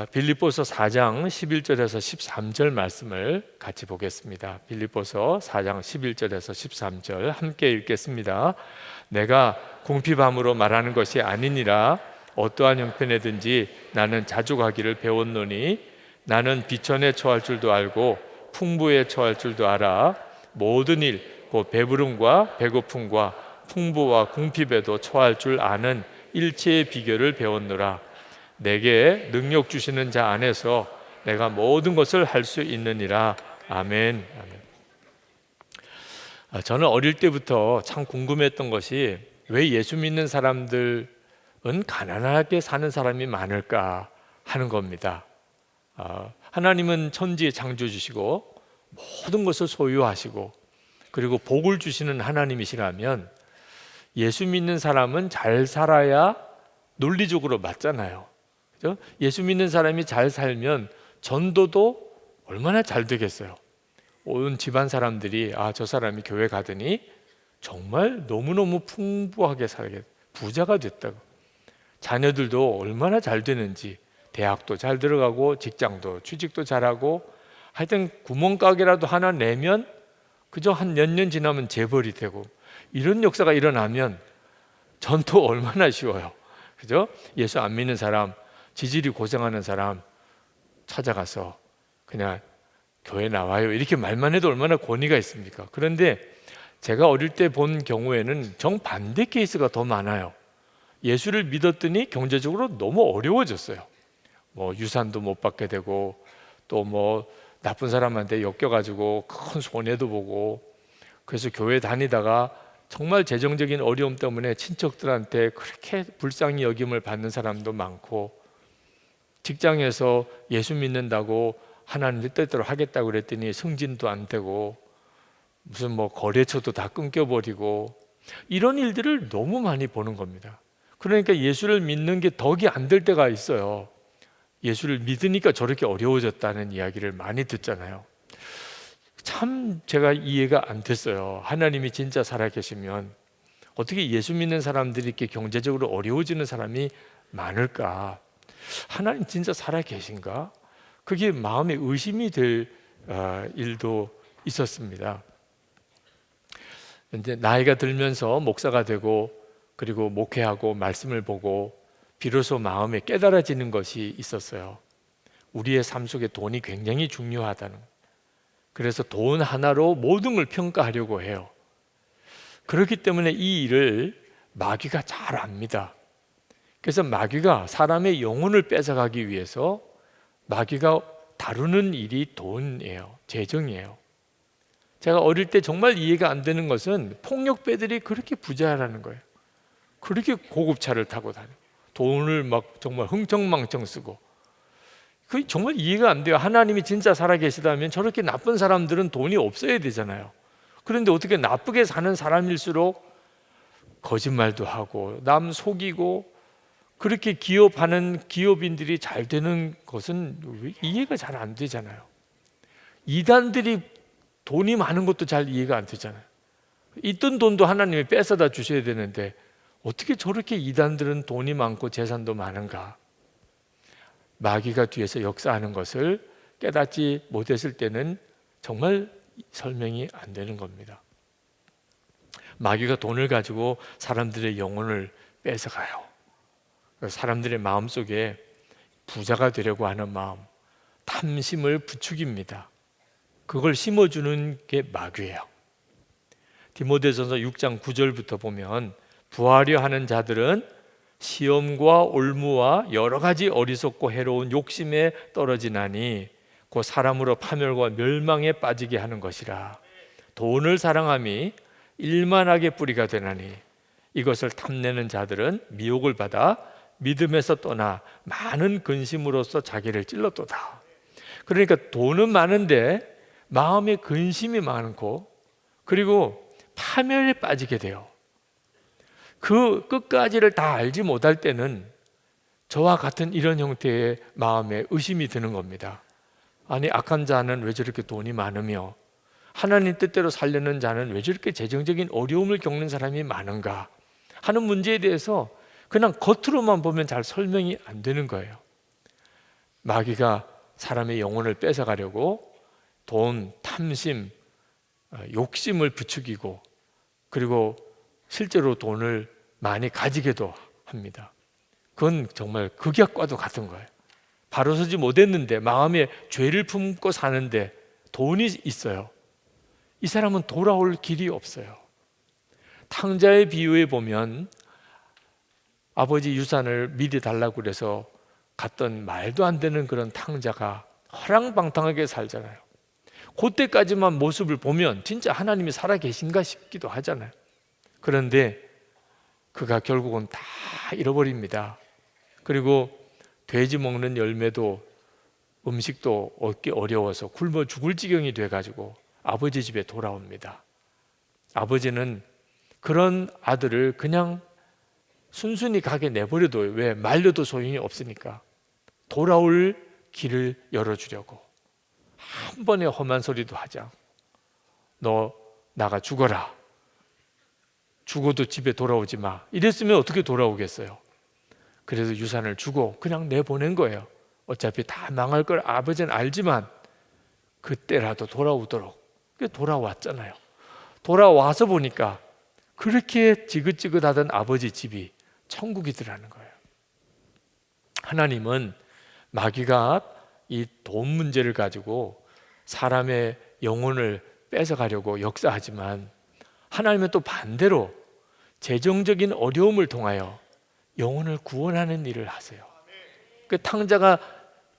빌립보서 4장 11절에서 13절 말씀을 같이 보겠습니다. 빌립보서 4장 11절에서 13절 함께 읽겠습니다. 내가 궁핍함으로 말하는 것이 아니니라. 어떠한 형편에든지 나는 자족하기를 배웠노니 나는 비천에 처할 줄도 알고 풍부에 처할 줄도 알아. 모든 일 곧 배부름과 배고픔과 풍부와 궁핍에도 처할 줄 아는 일체의 비결을 배웠노라. 내게 능력 주시는 자 안에서 내가 모든 것을 할 수 있느니라. 아멘. 저는 어릴 때부터 참 궁금했던 것이 왜 예수 믿는 사람들은 가난하게 사는 사람이 많을까 하는 겁니다. 하나님은 천지의 창조주시고 모든 것을 소유하시고 그리고 복을 주시는 하나님이시라면 예수 믿는 사람은 잘 살아야 논리적으로 맞잖아요. 그죠? 예수 믿는 사람이 잘 살면 전도도 얼마나 잘 되겠어요. 온 집안 사람들이 저 사람이 교회 가더니 정말 너무너무 풍부하게 살게 부자가 됐다고. 자녀들도 얼마나 잘 되는지 대학도 잘 들어가고 직장도 취직도 잘하고 하여튼 구멍가게라도 하나 내면 그저 한 몇 년 지나면 재벌이 되고 이런 역사가 일어나면 전도 얼마나 쉬워요. 그죠? 예수 안 믿는 사람, 지질이 고생하는 사람 찾아가서 그냥 교회 나와요 이렇게 말만 해도 얼마나 권위가 있습니까? 그런데 제가 어릴 때 본 경우에는 정반대 케이스가 더 많아요. 예수를 믿었더니 경제적으로 너무 어려워졌어요. 유산도 못 받게 되고 또 나쁜 사람한테 엮여가지고 큰 손해도 보고 그래서 교회 다니다가 정말 재정적인 어려움 때문에 친척들한테 그렇게 불쌍히 여김을 받는 사람도 많고 직장에서 예수 믿는다고 하나님 뜻대로 하겠다고 그랬더니 승진도 안 되고 무슨 거래처도 다 끊겨버리고 이런 일들을 너무 많이 보는 겁니다. 그러니까 예수를 믿는 게 덕이 안 될 때가 있어요. 예수를 믿으니까 저렇게 어려워졌다는 이야기를 많이 듣잖아요. 참 제가 이해가 안 됐어요. 하나님이 진짜 살아계시면 어떻게 예수 믿는 사람들이 이렇게 경제적으로 어려워지는 사람이 많을까? 하나님 진짜 살아계신가? 그게 마음에 의심이 될 일도 있었습니다. 이제 나이가 들면서 목사가 되고 그리고 목회하고 말씀을 보고 비로소 마음에 깨달아지는 것이 있었어요. 우리의 삶 속에 돈이 굉장히 중요하다는. 그래서 돈 하나로 모든 걸 평가하려고 해요. 그렇기 때문에 이 일을 마귀가 잘 압니다. 그래서 마귀가 사람의 영혼을 뺏어가기 위해서 마귀가 다루는 일이 돈이에요. 재정이에요. 제가 어릴 때 정말 이해가 안 되는 것은 폭력배들이 그렇게 부자라는 거예요. 그렇게 고급차를 타고 다니고 돈을 정말 흥청망청 쓰고 그게 정말 이해가 안 돼요. 하나님이 진짜 살아계시다면 저렇게 나쁜 사람들은 돈이 없어야 되잖아요. 그런데 어떻게 나쁘게 사는 사람일수록 거짓말도 하고 남 속이고 그렇게 기업하는 기업인들이 잘 되는 것은 이해가 잘 안 되잖아요. 이단들이 돈이 많은 것도 잘 이해가 안 되잖아요. 있던 돈도 하나님이 뺏어다 주셔야 되는데 어떻게 저렇게 이단들은 돈이 많고 재산도 많은가? 마귀가 뒤에서 역사하는 것을 깨닫지 못했을 때는 정말 설명이 안 되는 겁니다. 마귀가 돈을 가지고 사람들의 영혼을 뺏어가요. 사람들의 마음속에 부자가 되려고 하는 마음, 탐심을 부추깁니다. 그걸 심어주는 게 마귀예요. 디모데전서 6장 9절부터 보면 부하려 하는 자들은 시험과 올무와 여러 가지 어리석고 해로운 욕심에 떨어지나니 곧 사람으로 파멸과 멸망에 빠지게 하는 것이라. 돈을 사랑함이 일만하게 뿌리가 되나니 이것을 탐내는 자들은 미혹을 받아 믿음에서 떠나 많은 근심으로써 자기를 찔렀도다. 그러니까 돈은 많은데 마음에 근심이 많고 그리고 파멸에 빠지게 돼요. 그 끝까지를 다 알지 못할 때는 저와 같은 이런 형태의 마음에 의심이 드는 겁니다. 아니, 악한 자는 왜 저렇게 돈이 많으며 하나님 뜻대로 살려는 자는 왜 저렇게 재정적인 어려움을 겪는 사람이 많은가 하는 문제에 대해서 그냥 겉으로만 보면 잘 설명이 안 되는 거예요. 마귀가 사람의 영혼을 뺏어가려고 돈, 탐심, 욕심을 부추기고, 그리고 실제로 돈을 많이 가지게도 합니다. 그건 정말 극약과도 같은 거예요. 바로 서지 못했는데 마음에 죄를 품고 사는데 돈이 있어요. 이 사람은 돌아올 길이 없어요. 탕자의 비유에 보면 아버지 유산을 미리 달라고 그래서 갔던 말도 안 되는 그런 탕자가 허랑방탕하게 살잖아요. 그때까지만 모습을 보면 진짜 하나님이 살아계신가 싶기도 하잖아요. 그런데 그가 결국은 다 잃어버립니다. 그리고 돼지 먹는 열매도 음식도 얻기 어려워서 굶어 죽을 지경이 돼가지고 아버지 집에 돌아옵니다. 아버지는 그런 아들을 그냥 순순히 가게 내버려도, 왜? 말려도 소용이 없으니까 돌아올 길을 열어주려고 한 번의 험한 소리도 하지 않고, 너 나가 죽어라, 죽어도 집에 돌아오지 마, 이랬으면 어떻게 돌아오겠어요? 그래서 유산을 주고 그냥 내보낸 거예요. 어차피 다 망할 걸 아버지는 알지만 그때라도 돌아오도록. 돌아왔잖아요. 돌아와서 보니까 그렇게 지긋지긋하던 아버지 집이 천국이더라는 거예요. 하나님은 마귀가 이 돈 문제를 가지고 사람의 영혼을 뺏어가려고 역사하지만, 하나님은 또 반대로 재정적인 어려움을 통하여 영혼을 구원하는 일을 하세요. 그 탕자가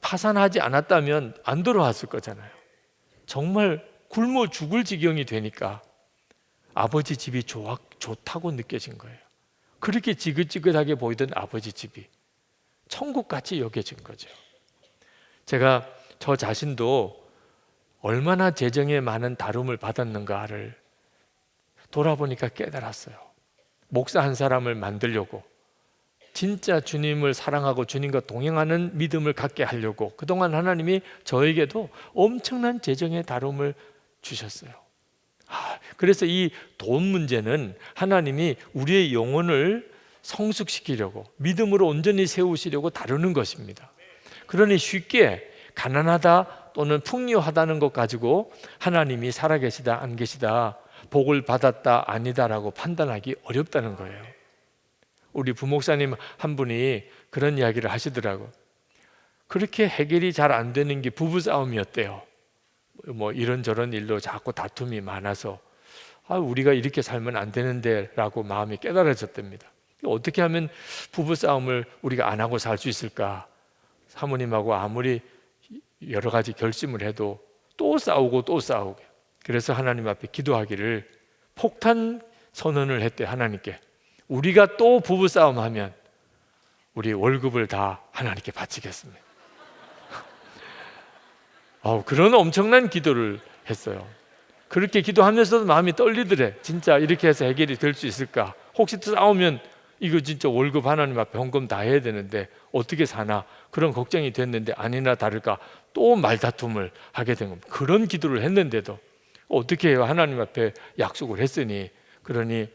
파산하지 않았다면 안 돌아왔을 거잖아요. 정말 굶어 죽을 지경이 되니까 아버지 집이 좋다고 느껴진 거예요. 그렇게 지긋지긋하게 보이던 아버지 집이 천국같이 여겨진 거죠. 제가 저 자신도 얼마나 재정에 많은 다름을 받았는가를 돌아보니까 깨달았어요. 목사 한 사람을 만들려고, 진짜 주님을 사랑하고 주님과 동행하는 믿음을 갖게 하려고 그동안 하나님이 저에게도 엄청난 재정의 다름을 주셨어요. 그래서 이 돈 문제는 하나님이 우리의 영혼을 성숙시키려고, 믿음으로 온전히 세우시려고 다루는 것입니다. 그러니 쉽게 가난하다 또는 풍요하다는 것 가지고 하나님이 살아계시다 안 계시다, 복을 받았다 아니다라고 판단하기 어렵다는 거예요. 우리 부목사님 한 분이 그런 이야기를 하시더라고요. 그렇게 해결이 잘 안 되는 게 부부싸움이었대요. 뭐 이런저런 일로 자꾸 다툼이 많아서 우리가 이렇게 살면 안 되는데 라고 마음이 깨달아졌답니다. 어떻게 하면 부부싸움을 우리가 안 하고 살 수 있을까? 사모님하고 아무리 여러 가지 결심을 해도 또 싸우고 또 싸우고, 그래서 하나님 앞에 기도하기를 폭탄 선언을 했대. 하나님께 우리가 또 부부싸움하면 우리 월급을 다 하나님께 바치겠습니다. 그런 엄청난 기도를 했어요. 그렇게 기도하면서도 마음이 떨리더래. 진짜 이렇게 해서 해결이 될 수 있을까? 혹시 또 싸우면 이거 진짜 월급 하나님 앞에 헌금 다 해야 되는데 어떻게 사나, 그런 걱정이 됐는데 아니나 다를까 또 말다툼을 하게 된 겁니다. 그런 기도를 했는데도 어떻게 해요? 하나님 앞에 약속을 했으니. 그러니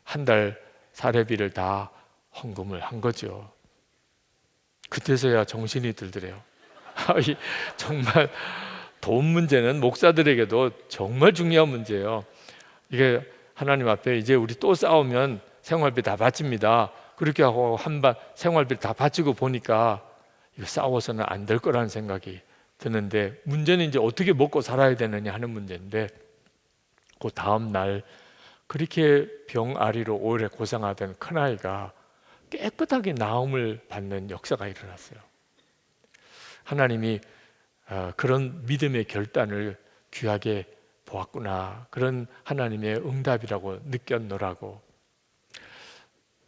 한 달 사례비를 다 헌금을 한 거죠. 그때서야 정신이 들더래요. 정말 돈 문제는 목사들에게도 정말 중요한 문제예요. 이게 하나님 앞에 이제 우리 또 싸우면 생활비 다 바칩니다. 그렇게 하고 한번 생활비 다 바치고 보니까 이거 싸워서는 안 될 거라는 생각이 드는데, 문제는 이제 어떻게 먹고 살아야 되느냐 하는 문제인데, 그 다음 날 그렇게 병아리로 오래 고생하던 큰아이가 깨끗하게 나음을 받는 역사가 일어났어요. 하나님이 그런 믿음의 결단을 귀하게 보았구나, 그런 하나님의 응답이라고 느꼈노라고.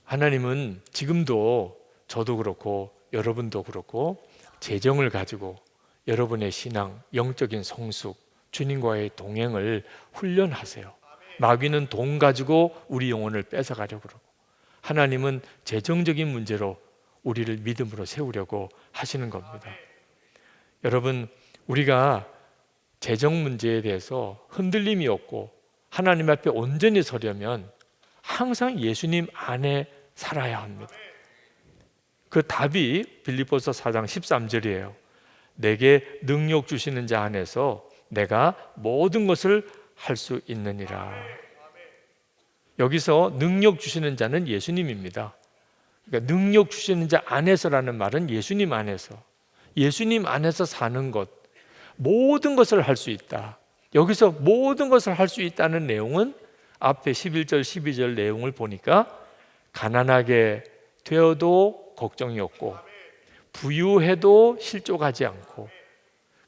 하나님은 지금도 저도 그렇고 여러분도 그렇고 재정을 가지고 여러분의 신앙, 영적인 성숙, 주님과의 동행을 훈련하세요. 마귀는 돈 가지고 우리 영혼을 뺏어가려고 그러고, 하나님은 재정적인 문제로 우리를 믿음으로 세우려고 하시는 겁니다. 여러분, 우리가 재정 문제에 대해서 흔들림이 없고 하나님 앞에 온전히 서려면 항상 예수님 안에 살아야 합니다. 그 답이 빌립보서 4장 13절이에요. 내게 능력 주시는 자 안에서 내가 모든 것을 할 수 있느니라. 여기서 능력 주시는 자는 예수님입니다. 그러니까 능력 주시는 자 안에서라는 말은 예수님 안에서, 예수님 안에서 사는 것, 모든 것을 할 수 있다. 여기서 모든 것을 할 수 있다는 내용은 앞에 11절 12절 내용을 보니까 가난하게 되어도 걱정이 없고, 부유해도 실족하지 않고,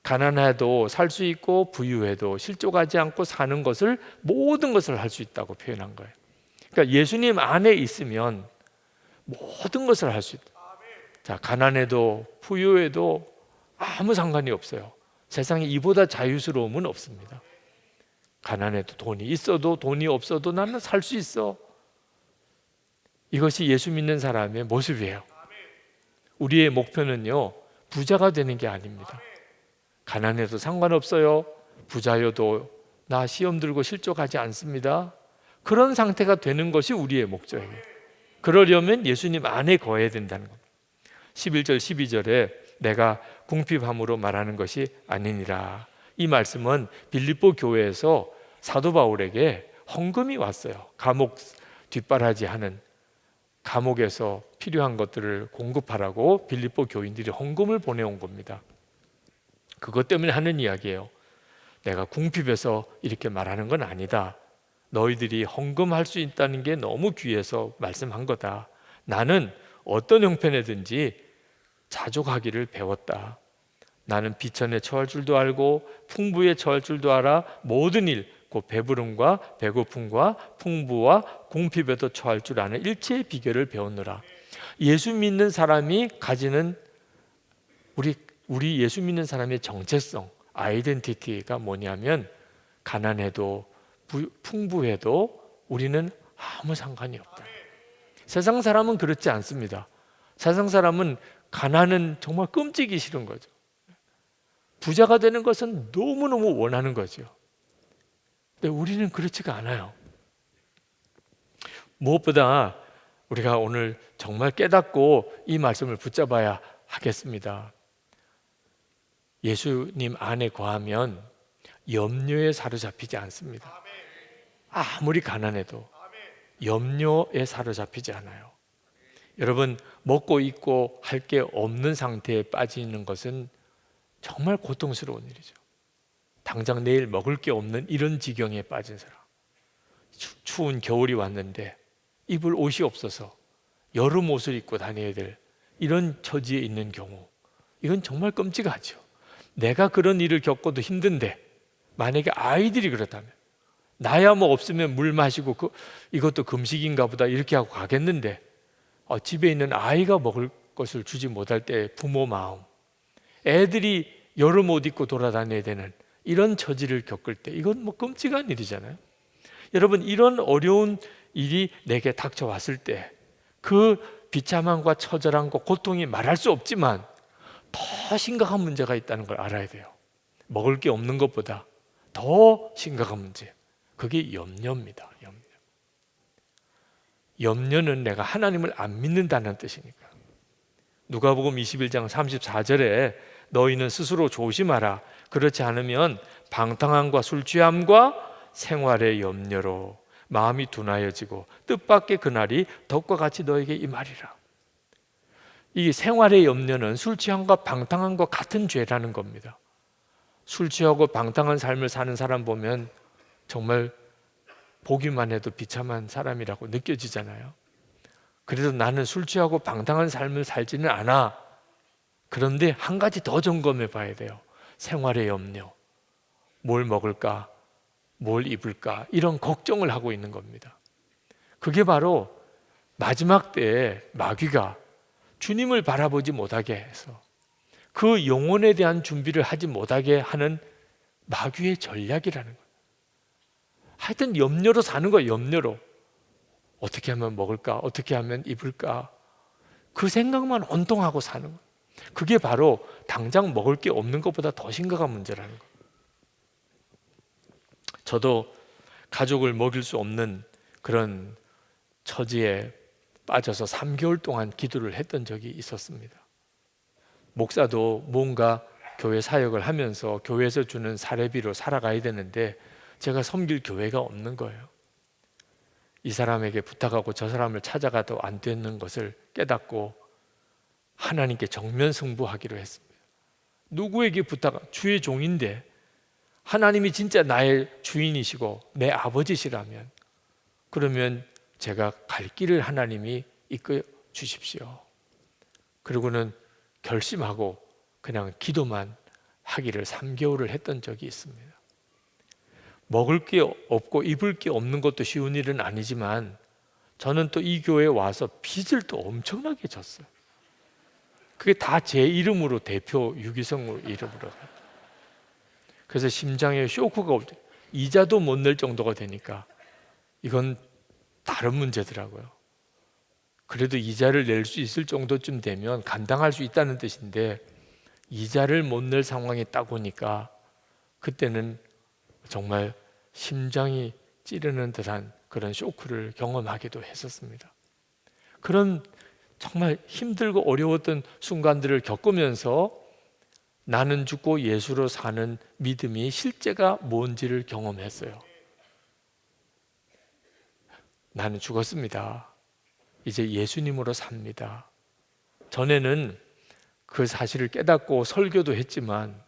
가난해도 살 수 있고 부유해도 실족하지 않고 사는 것을, 모든 것을 할 수 있다고 표현한 거예요. 그러니까 예수님 안에 있으면 모든 것을 할 수 있다. 자, 가난해도 부유해도 아무 상관이 없어요. 세상에 이보다 자유스러움은 없습니다. 가난해도 돈이 있어도 돈이 없어도 나는 살 수 있어. 이것이 예수 믿는 사람의 모습이에요. 우리의 목표는요, 부자가 되는 게 아닙니다. 가난해도 상관없어요. 부자여도 나 시험 들고 실족하지 않습니다. 그런 상태가 되는 것이 우리의 목적이에요. 그러려면 예수님 안에 거해야 된다는 겁니다. 11절 12절에 내가 궁핍함으로 말하는 것이 아니니라. 이 말씀은 빌립보 교회에서 사도 바울에게 헌금이 왔어요. 감옥 뒷바라지하는, 감옥에서 필요한 것들을 공급하라고 빌립보 교인들이 헌금을 보내온 겁니다. 그것 때문에 하는 이야기예요. 내가 궁핍해서 이렇게 말하는 건 아니다. 너희들이 헌금할 수 있다는 게 너무 귀해서 말씀한 거다. 나는 어떤 형편에든지 자족하기를 배웠다. 나는 비천에 처할 줄도 알고 풍부에 처할 줄도 알아. 모든 일, 곧 배부름과 배고픔과 풍부와 궁핍에도 처할 줄 아는 일체의 비결을 배웠노라. 예수 믿는 사람이 가지는, 우리 예수 믿는 사람의 정체성, 아이덴티티가 뭐냐면, 가난해도 풍부해도 우리는 아무 상관이 없다. 세상 사람은 그렇지 않습니다. 세상 사람은 가난은 정말 끔찍이 싫은 거죠. 부자가 되는 것은 너무너무 원하는 거죠. 근데 우리는 그렇지가 않아요. 무엇보다 우리가 오늘 정말 깨닫고 이 말씀을 붙잡아야 하겠습니다. 예수님 안에 거하면 염려에 사로잡히지 않습니다. 아무리 가난해도 염려에 사로잡히지 않아요. 여러분, 먹고 입고 할 게 없는 상태에 빠지는 것은 정말 고통스러운 일이죠. 당장 내일 먹을 게 없는 이런 지경에 빠진 사람, 추운 겨울이 왔는데 입을 옷이 없어서 여름 옷을 입고 다녀야 될 이런 처지에 있는 경우, 이건 정말 끔찍하죠. 내가 그런 일을 겪어도 힘든데 만약에 아이들이 그렇다면, 나야 뭐 없으면 물 마시고 이것도 금식인가 보다 이렇게 하고 가겠는데, 집에 있는 아이가 먹을 것을 주지 못할 때 부모 마음, 애들이 여름 옷 입고 돌아다녀야 되는 이런 처지를 겪을 때, 이건 뭐 끔찍한 일이잖아요. 여러분, 이런 어려운 일이 내게 닥쳐왔을 때 그 비참함과 처절함과 고통이 말할 수 없지만 더 심각한 문제가 있다는 걸 알아야 돼요. 먹을 게 없는 것보다 더 심각한 문제, 그게 염려입니다. 염려는 내가 하나님을 안 믿는다는 뜻이니까. 누가복음 21장 34절에 너희는 스스로 조심하라. 그렇지 않으면 방탕함과 술 취함과 생활의 염려로 마음이 둔하여지고 뜻밖의 그날이 덕과 같이 너에게 임하리라. 이 생활의 염려는 술 취함과 방탕함과 같은 죄라는 겁니다. 술 취하고 방탕한 삶을 사는 사람 보면 정말 보기만 해도 비참한 사람이라고 느껴지잖아요. 그래서 나는 술 취하고 방탕한 삶을 살지는 않아. 그런데 한 가지 더 점검해 봐야 돼요. 생활의 염려, 뭘 먹을까, 뭘 입을까, 이런 걱정을 하고 있는 겁니다. 그게 바로 마지막 때에 마귀가 주님을 바라보지 못하게 해서 그 영혼에 대한 준비를 하지 못하게 하는 마귀의 전략이라는 거예요. 하여튼 염려로 사는 거예요. 염려로. 어떻게 하면 먹을까, 어떻게 하면 입을까, 그 생각만 온통 하고 사는 거예요. 그게 바로 당장 먹을 게 없는 것보다 더 심각한 문제라는 거예요. 저도 가족을 먹일 수 없는 그런 처지에 빠져서 3개월 동안 기도를 했던 적이 있었습니다. 목사도 뭔가 교회 사역을 하면서 교회에서 주는 사례비로 살아가야 되는데 제가 섬길 교회가 없는 거예요. 이 사람에게 부탁하고 저 사람을 찾아가도 안 되는 것을 깨닫고 하나님께 정면 승부하기로 했습니다. 누구에게 부탁? 주의 종인데 하나님이 진짜 나의 주인이시고 내 아버지시라면 그러면 제가 갈 길을 하나님이 이끌어 주십시오. 그리고는 결심하고 그냥 기도만 하기를 3개월을 했던 적이 있습니다. 먹을 게 없고 입을 게 없는 것도 쉬운 일은 아니지만 저는 또 이 교회에 와서 빚을 또 엄청나게 졌어요. 그게 다 제 이름으로, 대표 유기성 이름으로. 그래서 심장에 쇼크가 올 때 이자도 못 낼 정도가 되니까 이건 다른 문제더라고요. 그래도 이자를 낼 수 있을 정도쯤 되면 감당할 수 있다는 뜻인데 이자를 못 낼 상황이 딱 오니까 그때는 정말 심장이 찌르는 듯한 그런 쇼크를 경험하기도 했었습니다. 그런 정말 힘들고 어려웠던 순간들을 겪으면서 나는 죽고 예수로 사는 믿음이 실제가 뭔지를 경험했어요. 나는 죽었습니다. 이제 예수님으로 삽니다. 전에는 그 사실을 깨닫고 설교도 했지만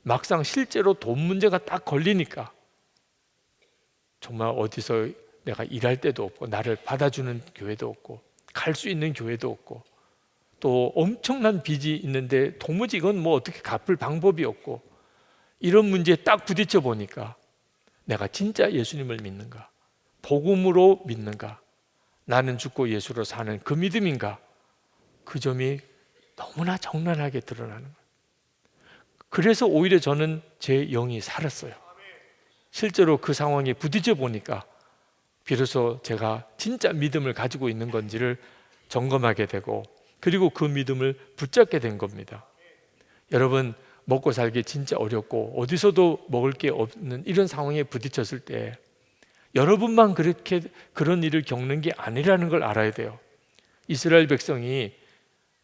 막상 실제로 돈 문제가 딱 걸리니까 정말 어디서 내가 일할 데도 없고 나를 받아주는 교회도 없고 갈 수 있는 교회도 없고 또 엄청난 빚이 있는데 도무지 이건 뭐 어떻게 갚을 방법이 없고 이런 문제에 딱 부딪혀 보니까 내가 진짜 예수님을 믿는가? 복음으로 믿는가? 나는 죽고 예수로 사는 그 믿음인가? 그 점이 너무나 적나라하게 드러나는 거예요. 그래서 오히려 저는 제 영이 살았어요. 실제로 그 상황에 부딪혀 보니까 비로소 제가 진짜 믿음을 가지고 있는 건지를 점검하게 되고 그리고 그 믿음을 붙잡게 된 겁니다. 여러분, 먹고 살기 진짜 어렵고 어디서도 먹을 게 없는 이런 상황에 부딪혔을 때 여러분만 그렇게 그런 일을 겪는 게 아니라는 걸 알아야 돼요. 이스라엘 백성이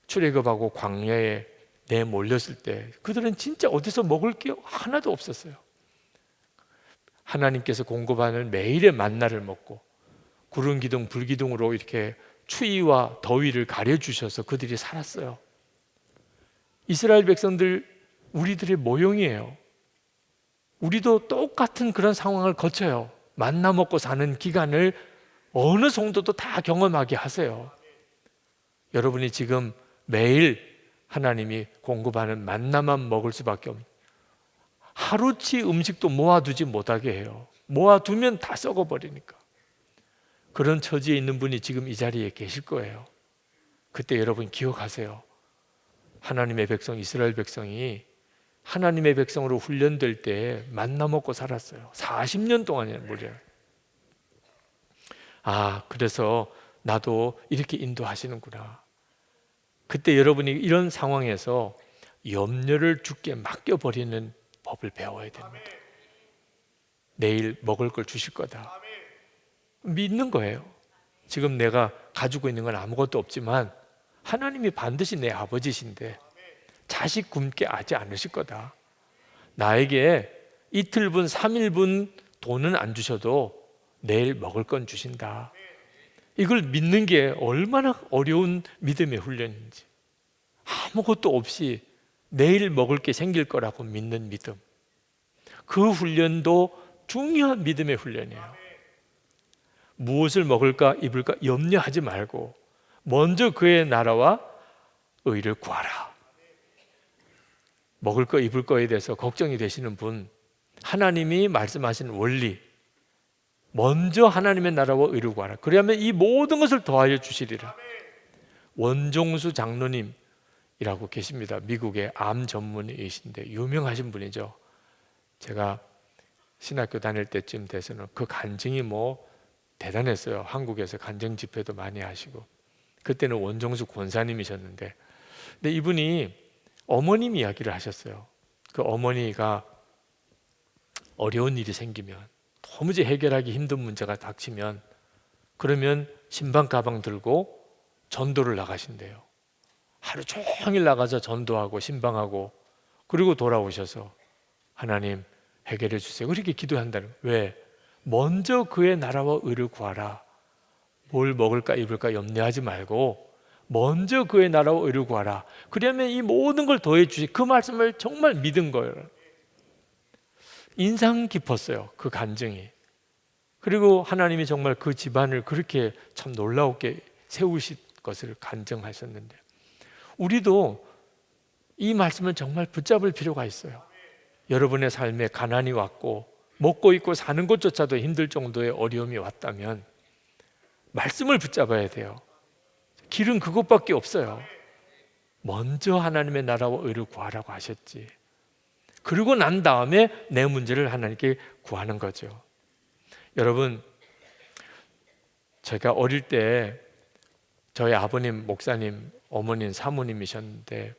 출애굽하고 광야에 내몰렸을 때 그들은 진짜 어디서 먹을 게 하나도 없었어요. 하나님께서 공급하는 매일의 만나를 먹고 구름 기둥 불 기둥으로 이렇게 추위와 더위를 가려주셔서 그들이 살았어요. 이스라엘 백성들 우리들의 모형이에요. 우리도 똑같은 그런 상황을 거쳐요. 만나 먹고 사는 기간을 어느 정도도 다 경험하게 하세요. 여러분이 지금 매일 하나님이 공급하는 만나만 먹을 수밖에 없는 하루치 음식도 모아두지 못하게 해요. 모아두면 다 썩어버리니까. 그런 처지에 있는 분이 지금 이 자리에 계실 거예요. 그때 여러분 기억하세요. 하나님의 백성 이스라엘 백성이 하나님의 백성으로 훈련될 때 만나 먹고 살았어요. 40년 동안이나 무려. 그래서 나도 이렇게 인도하시는구나. 그때 여러분이 이런 상황에서 염려를 주께 맡겨버리는 법을 배워야 됩니다. 내일 먹을 걸 주실 거다. 믿는 거예요. 지금 내가 가지고 있는 건 아무것도 없지만 하나님이 반드시 내 아버지신데 자식 굶게 하지 않으실 거다. 나에게 이틀분 3일분 돈은 안 주셔도 내일 먹을 건 주신다. 이걸 믿는 게 얼마나 어려운 믿음의 훈련인지. 아무것도 없이 내일 먹을 게 생길 거라고 믿는 믿음. 그 훈련도 중요한 믿음의 훈련이에요. 무엇을 먹을까 입을까 염려하지 말고 먼저 그의 나라와 의를 구하라. 먹을 거 입을 거에 대해서 걱정이 되시는 분, 하나님이 말씀하신 원리, 먼저 하나님의 나라와 의를 구하라. 그러면 이 모든 것을 더하여 주시리라. 원종수 장로님이라고 계십니다. 미국의 암 전문의이신데 유명하신 분이죠. 제가 신학교 다닐 때쯤 돼서는 그 간증이 대단했어요. 한국에서 간증 집회도 많이 하시고 그때는 원종수 권사님이셨는데 근데 이분이 어머님 이야기를 하셨어요. 그 어머니가 어려운 일이 생기면 도무지 해결하기 힘든 문제가 닥치면 그러면 신방 가방 들고 전도를 나가신대요. 하루 종일 나가서 전도하고 신방하고 그리고 돌아오셔서 하나님 해결해 주세요. 그렇게 기도한다는 거예요. 왜? 먼저 그의 나라와 의를 구하라. 뭘 먹을까 입을까 염려하지 말고 먼저 그의 나라와 의를 구하라. 그러면 이 모든 걸 더해 주시. 그 말씀을 정말 믿은 거예요. 인상 깊었어요. 그 간증이. 그리고 하나님이 정말 그 집안을 그렇게 참 놀라웠게 세우실 것을 간증하셨는데, 우리도 이 말씀을 정말 붙잡을 필요가 있어요. 여러분의 삶에 가난이 왔고 먹고 입고 사는 것조차도 힘들 정도의 어려움이 왔다면 말씀을 붙잡아야 돼요. 길은 그것밖에 없어요. 먼저 하나님의 나라와 의를 구하라고 하셨지. 그리고 난 다음에 내 문제를 하나님께 구하는 거죠. 여러분, 제가 어릴 때 저희 아버님, 목사님, 어머님, 사모님이셨는데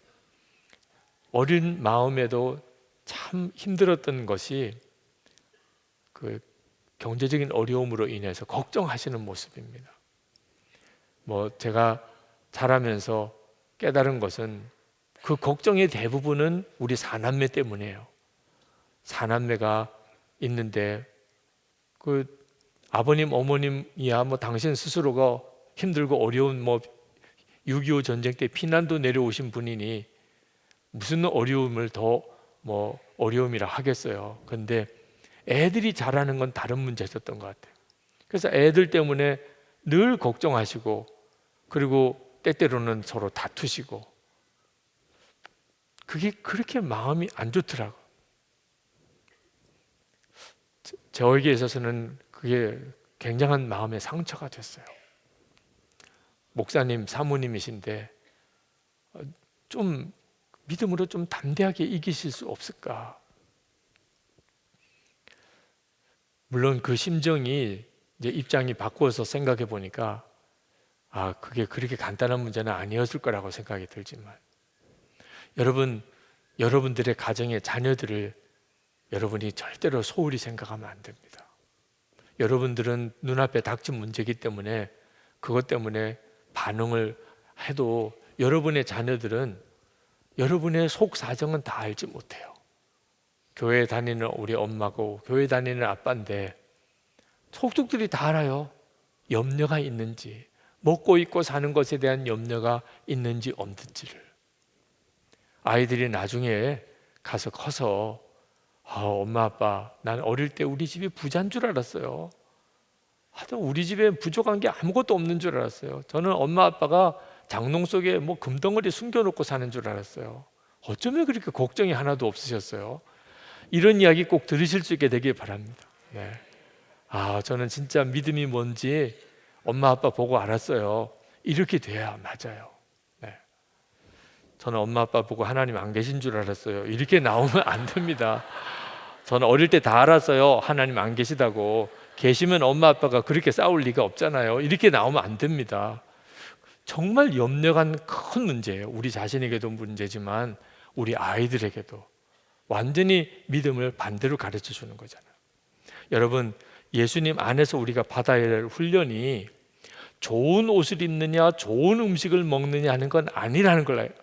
어린 마음에도 참 힘들었던 것이 그 경제적인 어려움으로 인해서 걱정하시는 모습입니다. 제가 자라면서 깨달은 것은 그 걱정의 대부분은 우리 사남매 때문이에요. 사남매가 있는데 그 아버님, 어머님이야 당신 스스로가 힘들고 어려운 6.25 전쟁 때 피난도 내려오신 분이니 무슨 어려움을 더 어려움이라 하겠어요. 근데 애들이 자라는 건 다른 문제였던 것 같아요. 그래서 애들 때문에 늘 걱정하시고 그리고 때때로는 서로 다투시고 그게 그렇게 마음이 안 좋더라고요. 저에게 있어서는 그게 굉장한 마음의 상처가 됐어요. 목사님, 사모님이신데 좀 믿음으로 좀 담대하게 이기실 수 없을까? 물론 그 심정이 이제 입장이 바꾸어서 생각해 보니까 그게 그렇게 간단한 문제는 아니었을 거라고 생각이 들지만, 여러분, 여러분들의 가정의 자녀들을 여러분이 절대로 소홀히 생각하면 안 됩니다. 여러분들은 눈앞에 닥친 문제이기 때문에 그것 때문에 반응을 해도 여러분의 자녀들은 여러분의 속 사정은 다 알지 못해요. 교회 다니는 우리 엄마고 교회 다니는 아빠인데 속속들이 다 알아요. 염려가 있는지, 먹고 입고 사는 것에 대한 염려가 있는지 없는지를. 아이들이 나중에 가서 커서 엄마 아빠, 난 어릴 때 우리 집이 부자인 줄 알았어요. 하여튼 우리 집에 부족한 게 아무것도 없는 줄 알았어요. 저는 엄마 아빠가 장롱 속에 금덩어리 숨겨놓고 사는 줄 알았어요. 어쩌면 그렇게 걱정이 하나도 없으셨어요? 이런 이야기 꼭 들으실 수 있게 되길 바랍니다. 네. 저는 진짜 믿음이 뭔지 엄마 아빠 보고 알았어요. 이렇게 돼야 맞아요. 네. 저는 엄마 아빠 보고 하나님 안 계신 줄 알았어요. 이렇게 나오면 안 됩니다. 저는 어릴 때 다 알았어요. 하나님 안 계시다고. 계시면 엄마 아빠가 그렇게 싸울 리가 없잖아요. 이렇게 나오면 안 됩니다. 정말 염려가 큰 문제예요. 우리 자신에게도 문제지만 우리 아이들에게도 완전히 믿음을 반대로 가르쳐 주는 거잖아요. 여러분, 예수님 안에서 우리가 받아야 할 훈련이 좋은 옷을 입느냐 좋은 음식을 먹느냐 하는 건 아니라는 걸 알아요.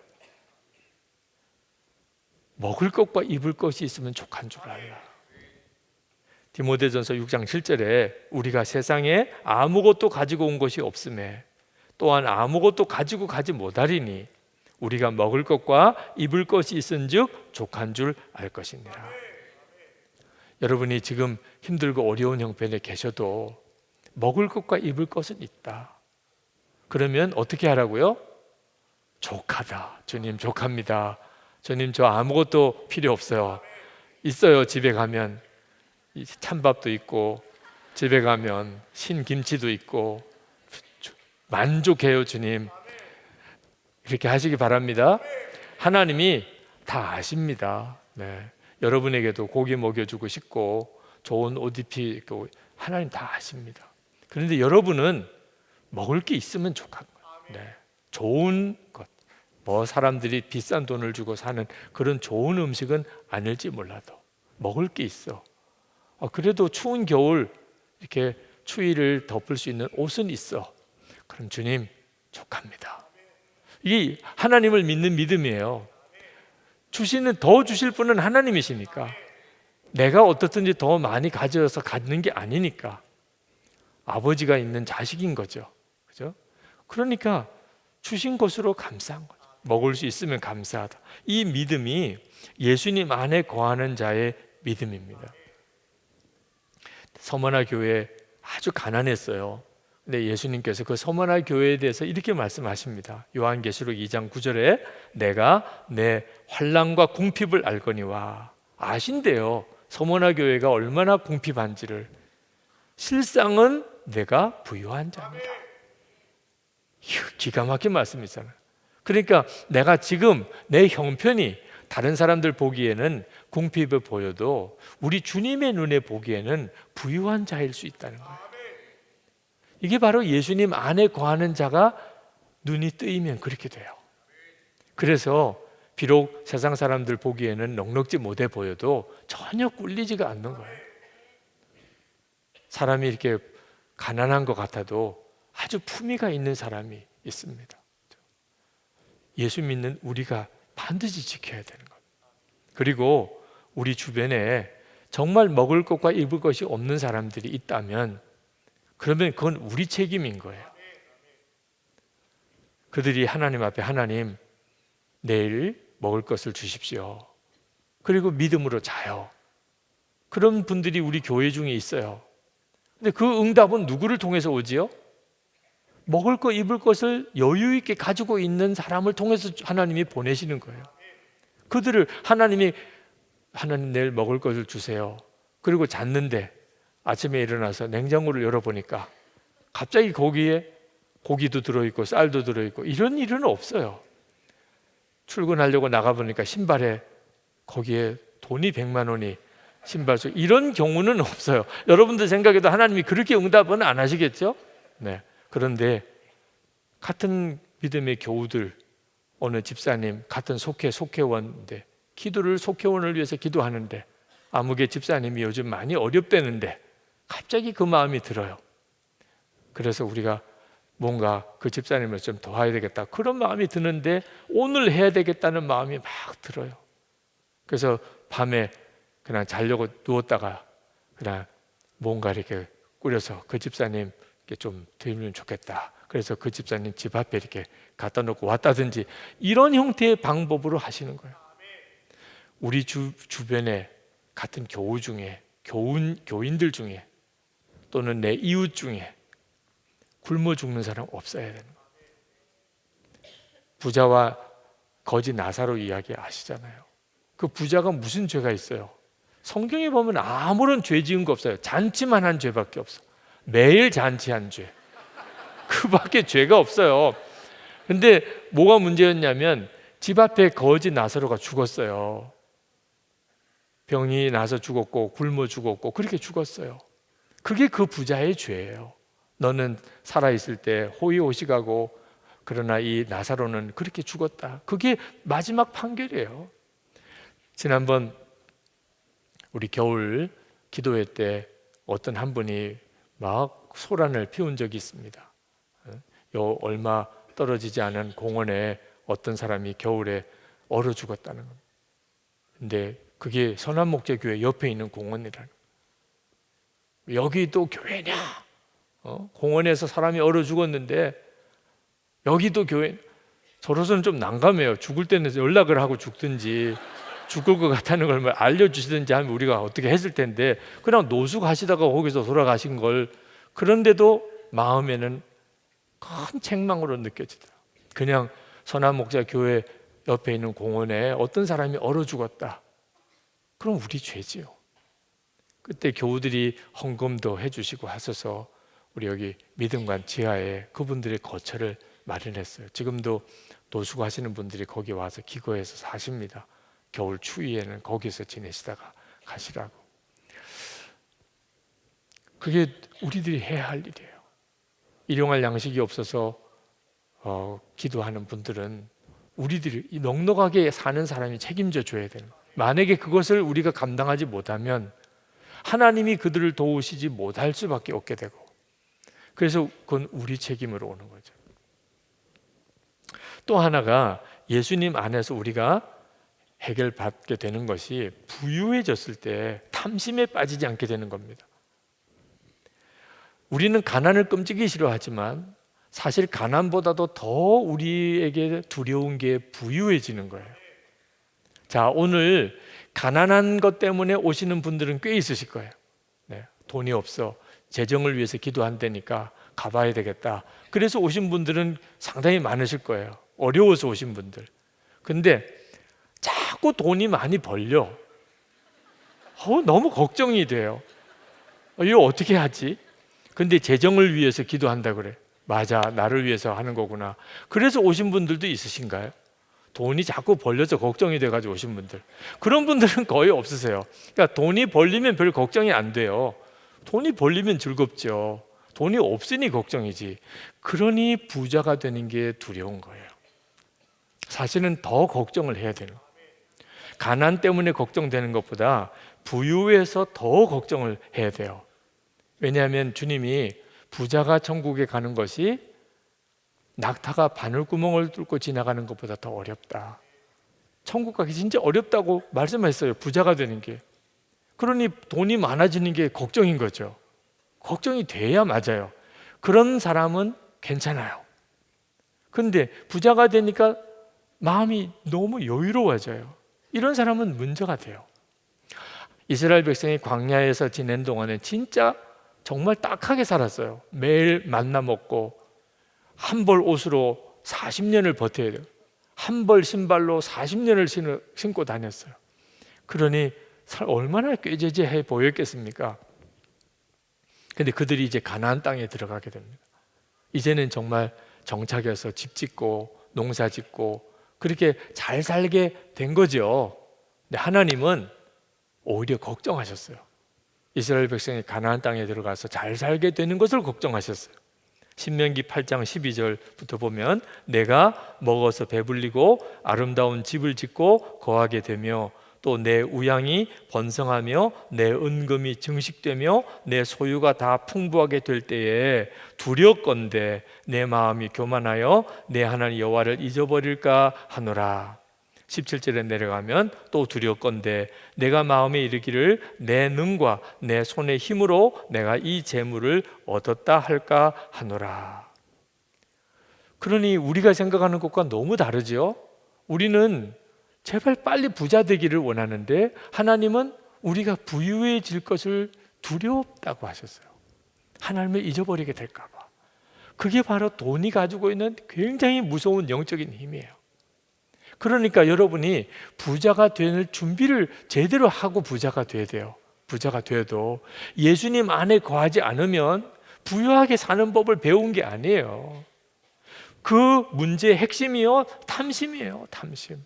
먹을 것과 입을 것이 있으면 족한 줄 알라. 디모데전서 6장 7절에 우리가 세상에 아무것도 가지고 온 것이 없음에 또한 아무것도 가지고 가지 못하리니 우리가 먹을 것과 입을 것이 있은즉 족한 줄 알 것이니라. 여러분이 지금 힘들고 어려운 형편에 계셔도 먹을 것과 입을 것은 있다. 그러면 어떻게 하라고요? 족하다. 주님 족합니다. 주님 저 아무것도 필요 없어요. 있어요. 집에 가면 찬밥도 있고 집에 가면 신김치도 있고 만족해요. 주님 이렇게 하시기 바랍니다. 하나님이 다 아십니다. 네. 여러분에게도 고기 먹여주고 싶고 좋은 옷 입히고 하나님 다 아십니다. 그런데 여러분은 먹을 게 있으면 족한 거예요. 네. 좋은 것, 사람들이 비싼 돈을 주고 사는 그런 좋은 음식은 아닐지 몰라도 먹을 게 있어. 그래도 추운 겨울 이렇게 추위를 덮을 수 있는 옷은 있어. 그럼 주님 족합니다. 이게 하나님을 믿는 믿음이에요. 더 주실 분은 하나님이시니까, 내가 어떻든지 더 많이 가져서 갖는 게 아니니까 아버지가 있는 자식인 거죠. 그죠? 그러니까 주신 것으로 감사한 거죠. 먹을 수 있으면 감사하다. 이 믿음이 예수님 안에 거하는 자의 믿음입니다. 서머나 교회 아주 가난했어요. 근데 예수님께서 그 서머나 교회에 대해서 이렇게 말씀하십니다. 요한계시록 2장 9절에 내가 내 환난과 궁핍을 알거니와. 아신대요. 서머나 교회가 얼마나 궁핍한지를. 실상은 내가 부유한 자입니다. 기가 막힌 말씀이잖아요. 그러니까 내가 지금 내 형편이 다른 사람들 보기에는 궁핍해 보여도 우리 주님의 눈에 보기에는 부유한 자일 수 있다는 거예요. 이게 바로 예수님 안에 거하는 자가 눈이 뜨이면 그렇게 돼요. 그래서 비록 세상 사람들 보기에는 넉넉지 못해 보여도 전혀 꿀리지가 않는 거예요. 사람이 이렇게 가난한 것 같아도 아주 품위가 있는 사람이 있습니다. 예수 믿는 우리가 반드시 지켜야 되는 것. 그리고 우리 주변에 정말 먹을 것과 입을 것이 없는 사람들이 있다면 그러면 그건 우리 책임인 거예요. 그들이 하나님 앞에 하나님 내일 먹을 것을 주십시오. 그리고 믿음으로 자요. 그런 분들이 우리 교회 중에 있어요. 근데 그 응답은 누구를 통해서 오지요? 먹을 것 입을 것을 여유 있게 가지고 있는 사람을 통해서 하나님이 보내시는 거예요. 그들을 하나님 내일 먹을 것을 주세요. 그리고 잤는데 아침에 일어나서 냉장고를 열어보니까 갑자기 거기에 고기도 들어있고 쌀도 들어있고 이런 일은 없어요. 출근하려고 나가보니까 신발에 거기에 돈이 100만 원이 신발 속 이런 경우는 없어요. 여러분들 생각에도 하나님이 그렇게 응답은 안 하시겠죠? 네. 그런데 같은 믿음의 교우들, 어느 집사님 같은 속회원인데 기도를 속회원을 위해서 기도하는데 아무개 집사님이 요즘 많이 어렵다는데 갑자기 그 마음이 들어요. 그래서 우리가 뭔가 그 집사님을 좀 도와야 되겠다 그런 마음이 드는데 오늘 해야 되겠다는 마음이 막 들어요. 그래서 밤에 그냥 자려고 누웠다가 그냥 뭔가 이렇게 꾸려서 그 집사님께 좀 드리면 좋겠다. 그래서 그 집사님 집 앞에 이렇게 갖다 놓고 왔다든지 이런 형태의 방법으로 하시는 거예요. 우리 주변에 같은 교우 중에 교인들 중에 또는 내 이웃 중에 굶어 죽는 사람 없어야 되는 거예요. 부자와 거지 나사로 이야기 아시잖아요. 그 부자가 무슨 죄가 있어요? 성경에 보면 아무런 죄 지은 거 없어요. 잔치만 한 죄밖에 없어. 매일 잔치한 죄. 그밖에 죄가 없어요. 근데 뭐가 문제였냐면 집 앞에 거지 나사로가 죽었어요. 병이 나서 죽었고 굶어 죽었고 그렇게 죽었어요. 그게 그 부자의 죄예요. 너는 살아있을 때 호의호식하고 그러나 이 나사로는 그렇게 죽었다. 그게 마지막 판결이에요. 지난번 우리 겨울 기도회 때 어떤 한 분이 막 소란을 피운 적이 있습니다. 요 얼마 떨어지지 않은 공원에 어떤 사람이 겨울에 얼어 죽었다는 겁니다. 근데 그게 선한목재교회 옆에 있는 공원이라는 거예요. 여기 또 교회냐? 공원에서 사람이 얼어 죽었는데 여기도 교회. 저로서는 좀 난감해요. 죽을 때는 연락을 하고 죽든지 죽을 것 같다는 걸 알려주시든지 하면 우리가 어떻게 했을 텐데 그냥 노숙하시다가 거기서 돌아가신 걸. 그런데도 마음에는 큰 책망으로 느껴지더라고요. 그냥 선한목자 교회 옆에 있는 공원에 어떤 사람이 얼어 죽었다. 그럼 우리 죄지요. 그때 교우들이 헌금도 해주시고 하셔서 우리 여기 믿음관 지하에 그분들의 거처를 마련했어요. 지금도 노숙하시는 분들이 거기 와서 기거해서 사십니다. 겨울 추위에는 거기서 지내시다가 가시라고. 그게 우리들이 해야 할 일이에요. 일용할 양식이 없어서 기도하는 분들은 우리들이 넉넉하게 사는 사람이 책임져 줘야 되는 거예요. 만약에 그것을 우리가 감당하지 못하면 하나님이 그들을 도우시지 못할 수밖에 없게 되고, 그래서 그건 우리 책임으로 오는 거죠. 또 하나가 예수님 안에서 우리가 해결받게 되는 것이 부유해졌을 때 탐심에 빠지지 않게 되는 겁니다. 우리는 가난을 끔찍이 싫어하지만 사실 가난보다도 더 우리에게 두려운 게 부유해지는 거예요. 자, 오늘 가난한 것 때문에 오시는 분들은 꽤 있으실 거예요. 네, 돈이 없어, 재정을 위해서 기도한다니까 가봐야 되겠다. 그래서 오신 분들은 상당히 많으실 거예요. 어려워서 오신 분들. 근데 자꾸 돈이 많이 벌려. 너무 걱정이 돼요. 이거 어떻게 하지? 근데 재정을 위해서 기도한다 그래. 맞아, 나를 위해서 하는 거구나. 그래서 오신 분들도 있으신가요? 돈이 자꾸 벌려서 걱정이 돼가지고 오신 분들. 그런 분들은 거의 없으세요. 그러니까 돈이 벌리면 별 걱정이 안 돼요. 돈이 벌리면 즐겁죠. 돈이 없으니 걱정이지. 그러니 부자가 되는 게 두려운 거예요. 사실은 더 걱정을 해야 되는 거예요. 가난 때문에 걱정되는 것보다 부유해서 더 걱정을 해야 돼요. 왜냐하면 주님이 부자가 천국에 가는 것이 낙타가 바늘구멍을 뚫고 지나가는 것보다 더 어렵다. 천국 가기 진짜 어렵다고 말씀하셨어요. 부자가 되는 게. 그러니 돈이 많아지는 게 걱정인 거죠. 걱정이 돼야 맞아요. 그런 사람은 괜찮아요. 근데 부자가 되니까 마음이 너무 여유로워져요. 이런 사람은 문제가 돼요. 이스라엘 백성이 광야에서 지낸 동안에 진짜 정말 딱하게 살았어요. 매일 만나 먹고 한 벌 옷으로 40년을 버텨야 돼요. 한 벌 신발로 40년을 신고 다녔어요. 그러니 얼마나 꾀죄죄해 보였겠습니까? 근데 그들이 이제 가나안 땅에 들어가게 됩니다. 이제는 정말 정착해서 집 짓고 농사 짓고 그렇게 잘 살게 된 거죠. 근데 하나님은 오히려 걱정하셨어요. 이스라엘 백성이 가나안 땅에 들어가서 잘 살게 되는 것을 걱정하셨어요. 신명기 8장 12절부터 보면 내가 먹어서 배불리고 아름다운 집을 짓고 거하게 되며 또 내 우양이 번성하며 내 은금이 증식되며 내 소유가 다 풍부하게 될 때에 두렵건대 내 마음이 교만하여 내 하나님 여호와를 잊어버릴까 하노라. 17절에 내려가면 또 두렵건대 내가 마음에 이르기를 내 능과 내 손의 힘으로 내가 이 재물을 얻었다 할까 하노라. 그러니 우리가 생각하는 것과 너무 다르죠. 우리는 제발 빨리 부자 되기를 원하는데 하나님은 우리가 부유해질 것을 두렵다고 하셨어요. 하나님을 잊어버리게 될까 봐. 그게 바로 돈이 가지고 있는 굉장히 무서운 영적인 힘이에요. 그러니까 여러분이 부자가 될 준비를 제대로 하고 부자가 돼야 돼요. 부자가 돼도 예수님 안에 거하지 않으면 부유하게 사는 법을 배운 게 아니에요. 그 문제의 핵심이요, 탐심이에요. 탐심.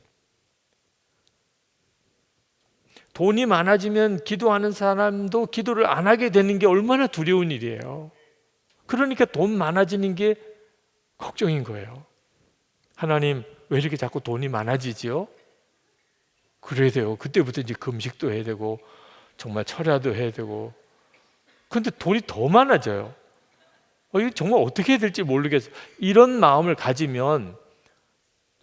돈이 많아지면 기도하는 사람도 기도를 안 하게 되는 게 얼마나 두려운 일이에요. 그러니까 돈 많아지는 게 걱정인 거예요. 하나님, 왜 이렇게 자꾸 돈이 많아지지요? 그래야 돼요. 그때부터 이제 금식도 해야 되고 정말 철야도 해야 되고. 근데 돈이 더 많아져요. 이거 정말 어떻게 해야 될지 모르겠어요. 이런 마음을 가지면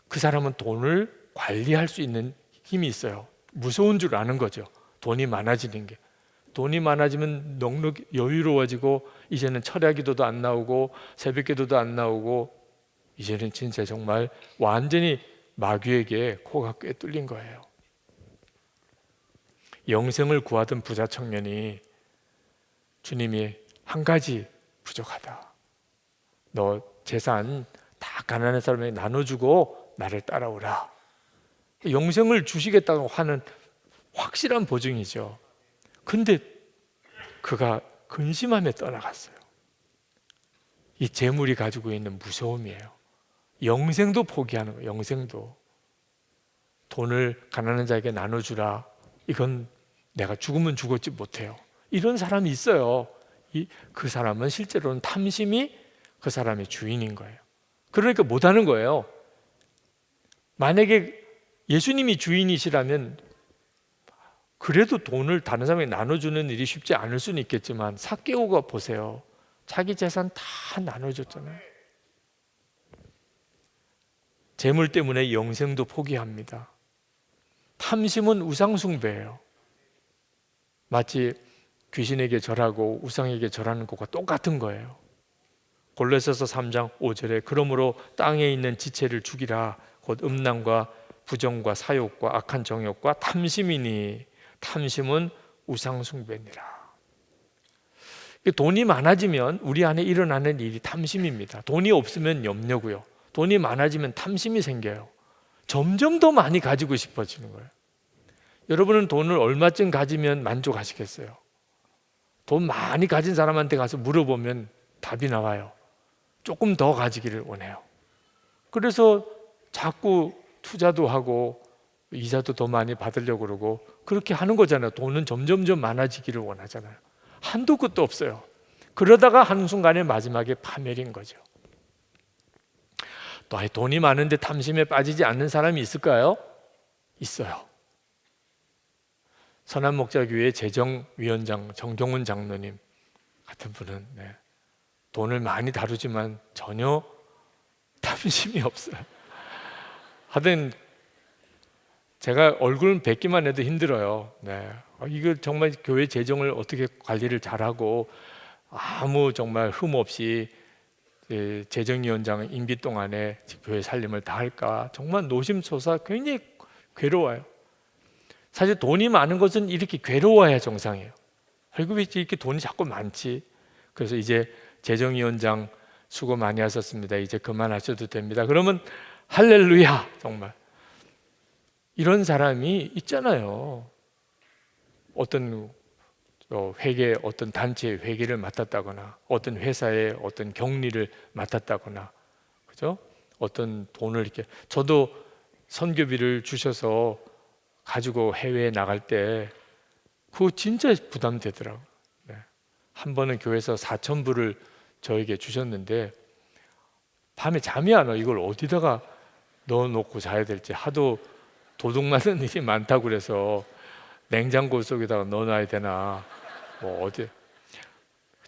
그 사람은 돈을 관리할 수 있는 힘이 있어요. 무서운 줄 아는 거죠. 돈이 많아지는 게. 돈이 많아지면 넉넉히 여유로워지고 이제는 철야기도도 안 나오고 새벽기도도 안 나오고 이제는 진짜 정말 완전히 마귀에게 코가 꽤 뚫린 거예요. 영생을 구하던 부자 청년이 주님이 한 가지 부족하다. 너 재산 다 가난한 사람에게 나눠주고 나를 따라오라. 영생을 주시겠다고 하는 확실한 보증이죠. 근데 그가 근심하며 떠나갔어요. 이 재물이 가지고 있는 무서움이에요. 영생도 포기하는 거예요. 영생도. 돈을 가난한 자에게 나눠주라. 이건 내가 죽으면 죽었지 못해요. 이런 사람이 있어요. 그 사람은 실제로는 탐심이 그 사람의 주인인 거예요. 그러니까 못하는 거예요. 만약에 예수님이 주인이시라면 그래도 돈을 다른 사람에게 나눠주는 일이 쉽지 않을 수는 있겠지만 삭개오가 보세요. 자기 재산 다 나눠줬잖아요. 재물 때문에 영생도 포기합니다. 탐심은 우상숭배예요. 마치 귀신에게 절하고 우상에게 절하는 것과 똑같은 거예요. 골로새서 3장 5절에 그러므로 땅에 있는 지체를 죽이라 곧 음란과 부정과 사욕과 악한 정욕과 탐심이니 탐심은 우상숭배니라. 돈이 많아지면 우리 안에 일어나는 일이 탐심입니다. 돈이 없으면 염려고요. 돈이 많아지면 탐심이 생겨요. 점점 더 많이 가지고 싶어지는 거예요. 여러분은 돈을 얼마쯤 가지면 만족하시겠어요? 돈 많이 가진 사람한테 가서 물어보면 답이 나와요. 조금 더 가지기를 원해요. 그래서 자꾸 투자도 하고 이자도 더 많이 받으려고 그러고 그렇게 하는 거잖아요. 돈은 점점점 많아지기를 원하잖아요. 한도 끝도 없어요. 그러다가 한순간에 마지막에 파멸인 거죠. 또 돈이 많은데 탐심에 빠지지 않는 사람이 있을까요? 있어요. 선한목자교회 재정위원장 정경훈 장로님 같은 분은 돈을 많이 다루지만 전혀 탐심이 없어요. 하여튼 제가 얼굴 뵙기만 해도 힘들어요. 이거 정말 교회 재정을 어떻게 관리를 잘하고 아무 정말 흠 없이 재정위원장 임기 동안에 교회 살림을 다 할까 정말 노심초사 굉장히 괴로워요. 사실 돈이 많은 것은 이렇게 괴로워야 정상이에요. 왜 이렇게 돈이 자꾸 많지? 그래서 이제 재정위원장 수고 많이 하셨습니다. 이제 그만하셔도 됩니다. 그러면 할렐루야 정말. 이런 사람이 있잖아요. 어떤 회계 어떤 단체의 회계를 맡았다거나 어떤 회사의 어떤 격리를 맡았다거나 그죠? 어떤 돈을 이렇게 저도 선교비를 주셔서 가지고 해외에 나갈 때 그거 진짜 부담되더라고요. 한 번은 교회에서 4,000불을 저에게 주셨는데 밤에 잠이 안 와. 이걸 어디다가 넣어놓고 자야 될지 하도 도둑 맞는 일이 많다고 그래서 냉장고 속에다가 넣어놔야 되나 어디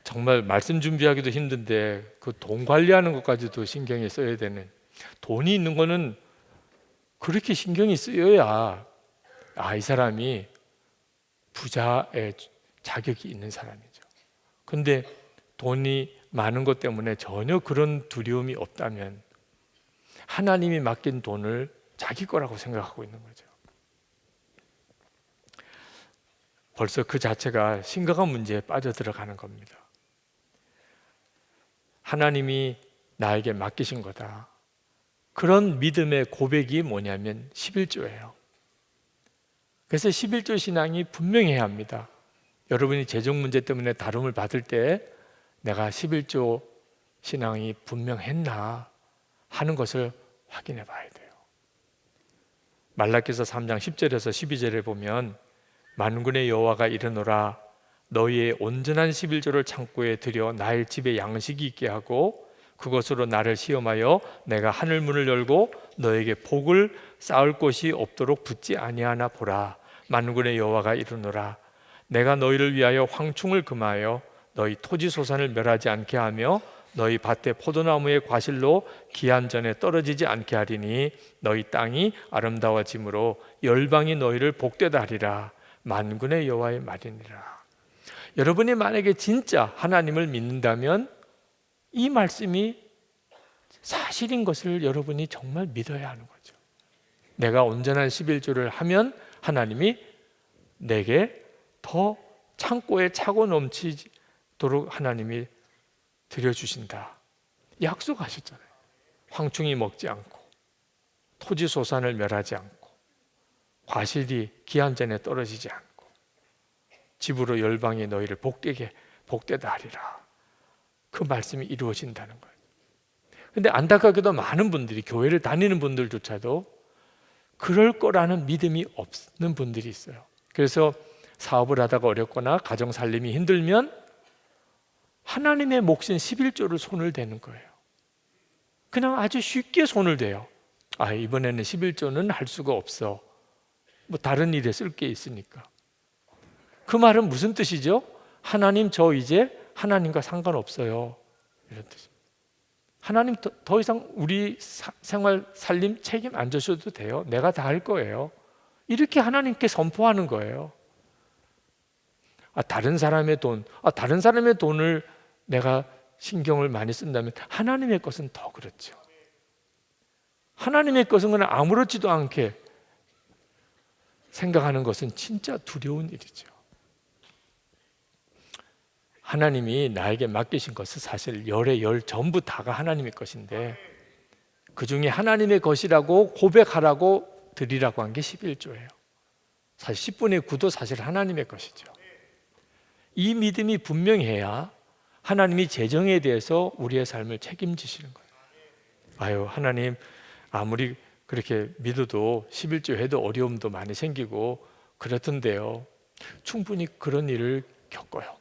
정말 말씀 준비하기도 힘든데 그 돈 관리하는 것까지도 신경이 써야 되는 돈이 있는 거는 그렇게 신경이 쓰여야 이 사람이 부자의 자격이 있는 사람이죠. 근데 돈이 많은 것 때문에 전혀 그런 두려움이 없다면 하나님이 맡긴 돈을 자기 거라고 생각하고 있는 거죠. 벌써 그 자체가 심각한 문제에 빠져들어가는 겁니다. 하나님이 나에게 맡기신 거다. 그런 믿음의 고백이 뭐냐면 11조예요. 그래서 11조 신앙이 분명해야 합니다. 여러분이 재정 문제 때문에 다름을 받을 때 내가 11조 신앙이 분명했나 하는 것을 확인해 봐야 돼요. 말라기서 3장 10절에서 12절에 보면 만군의 여호와가 이르노라 너희의 온전한 11조를 창고에 들여 나의 집에 양식이 있게 하고 그것으로 나를 시험하여 내가 하늘 문을 열고 너에게 복을 쌓을 곳이 없도록 붙지 아니하나 보라. 만군의 여호와가 이르노라 내가 너희를 위하여 황충을 금하여 너희 토지 소산을 멸하지 않게 하며 너희 밭의 포도나무의 과실로 기한전에 떨어지지 않게 하리니 너희 땅이 아름다워짐으로 열방이 너희를 복되다 하리라. 만군의 여호와의 말이니라. 여러분이 만약에 진짜 하나님을 믿는다면 이 말씀이 사실인 것을 여러분이 정말 믿어야 하는 거죠. 내가 온전한 11조를 하면 하나님이 내게 더 창고에 차고 넘치도록 하나님이 드려주신다. 약속하셨잖아요. 황충이 먹지 않고 토지 소산을 멸하지 않고 과실이 기한전에 떨어지지 않고 집으로 열방이 너희를 복되다 하리라. 그 말씀이 이루어진다는 거예요. 근데 안타깝게도 많은 분들이 교회를 다니는 분들조차도 그럴 거라는 믿음이 없는 분들이 있어요. 그래서 사업을 하다가 어렵거나 가정 살림이 힘들면 하나님의 몫인 11조를 손을 대는 거예요. 그냥 아주 쉽게 손을 대요. 이번에는 11조는 할 수가 없어. 다른 일에 쓸 게 있으니까. 그 말은 무슨 뜻이죠? 하나님 저 이제 하나님과 상관없어요. 이런 뜻입니다. 하나님 더 이상 우리 생활 살림 책임 안 져셔도 돼요. 내가 다 할 거예요. 이렇게 하나님께 선포하는 거예요. 다른 사람의 돈을 내가 신경을 많이 쓴다면 하나님의 것은 더 그렇죠. 하나님의 것은 그냥 아무렇지도 않게 생각하는 것은 진짜 두려운 일이죠. 하나님이 나에게 맡기신 것은 사실 열의 열 전부 다가 하나님의 것인데, 그 중에 하나님의 것이라고 고백하라고 드리라고 한 게 11조예요. 사실 10분의 9도 사실 하나님의 것이죠. 이 믿음이 분명해야 하나님이 재정에 대해서 우리의 삶을 책임지시는 거예요. 하나님 아무리 그렇게 믿어도 11조 해도 어려움도 많이 생기고 그렇던데요. 충분히 그런 일을 겪어요.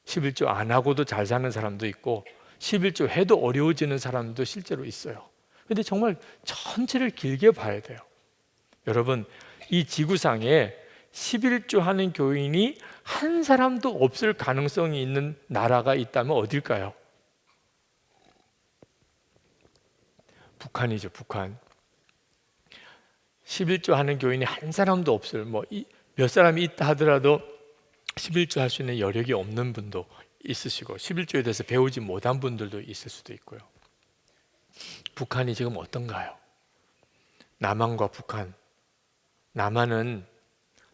11조 안 하고도 잘 사는 사람도 있고 11조 해도 어려워지는 사람도 실제로 있어요. 근데 정말 전체를 길게 봐야 돼요. 여러분, 이 지구상에 11조 하는 교인이 한 사람도 없을 가능성이 있는 나라가 있다면 어딜까요? 북한이죠, 북한. 11조 하는 교인이 한 사람도 없을, 몇 사람이 있다 하더라도 11조 할 수 있는 여력이 없는 분도 있으시고 11조에 대해서 배우지 못한 분들도 있을 수도 있고요. 북한이 지금 어떤가요? 남한과 북한. 남한은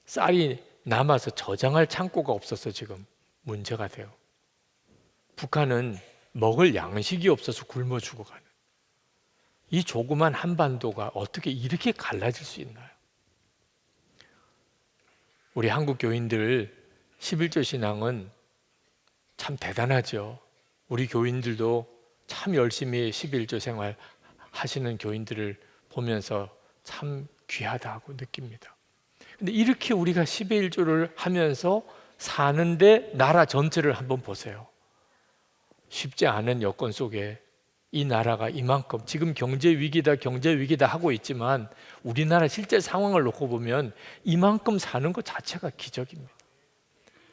쌀이 남아서 저장할 창고가 없어서 지금 문제가 돼요. 북한은 먹을 양식이 없어서 굶어 죽어가는, 이 조그만 한반도가 어떻게 이렇게 갈라질 수 있나요? 우리 한국 교인들 11조 신앙은 참 대단하죠. 우리 교인들도 참 열심히 11조 생활 하시는 교인들을 보면서 참 귀하다고 느낍니다. 근데 이렇게 우리가 11조를 하면서 사는데 나라 전체를 한번 보세요. 쉽지 않은 여건 속에 이 나라가 이만큼 지금 경제 위기다 하고 있지만 우리나라 실제 상황을 놓고 보면 이만큼 사는 것 자체가 기적입니다.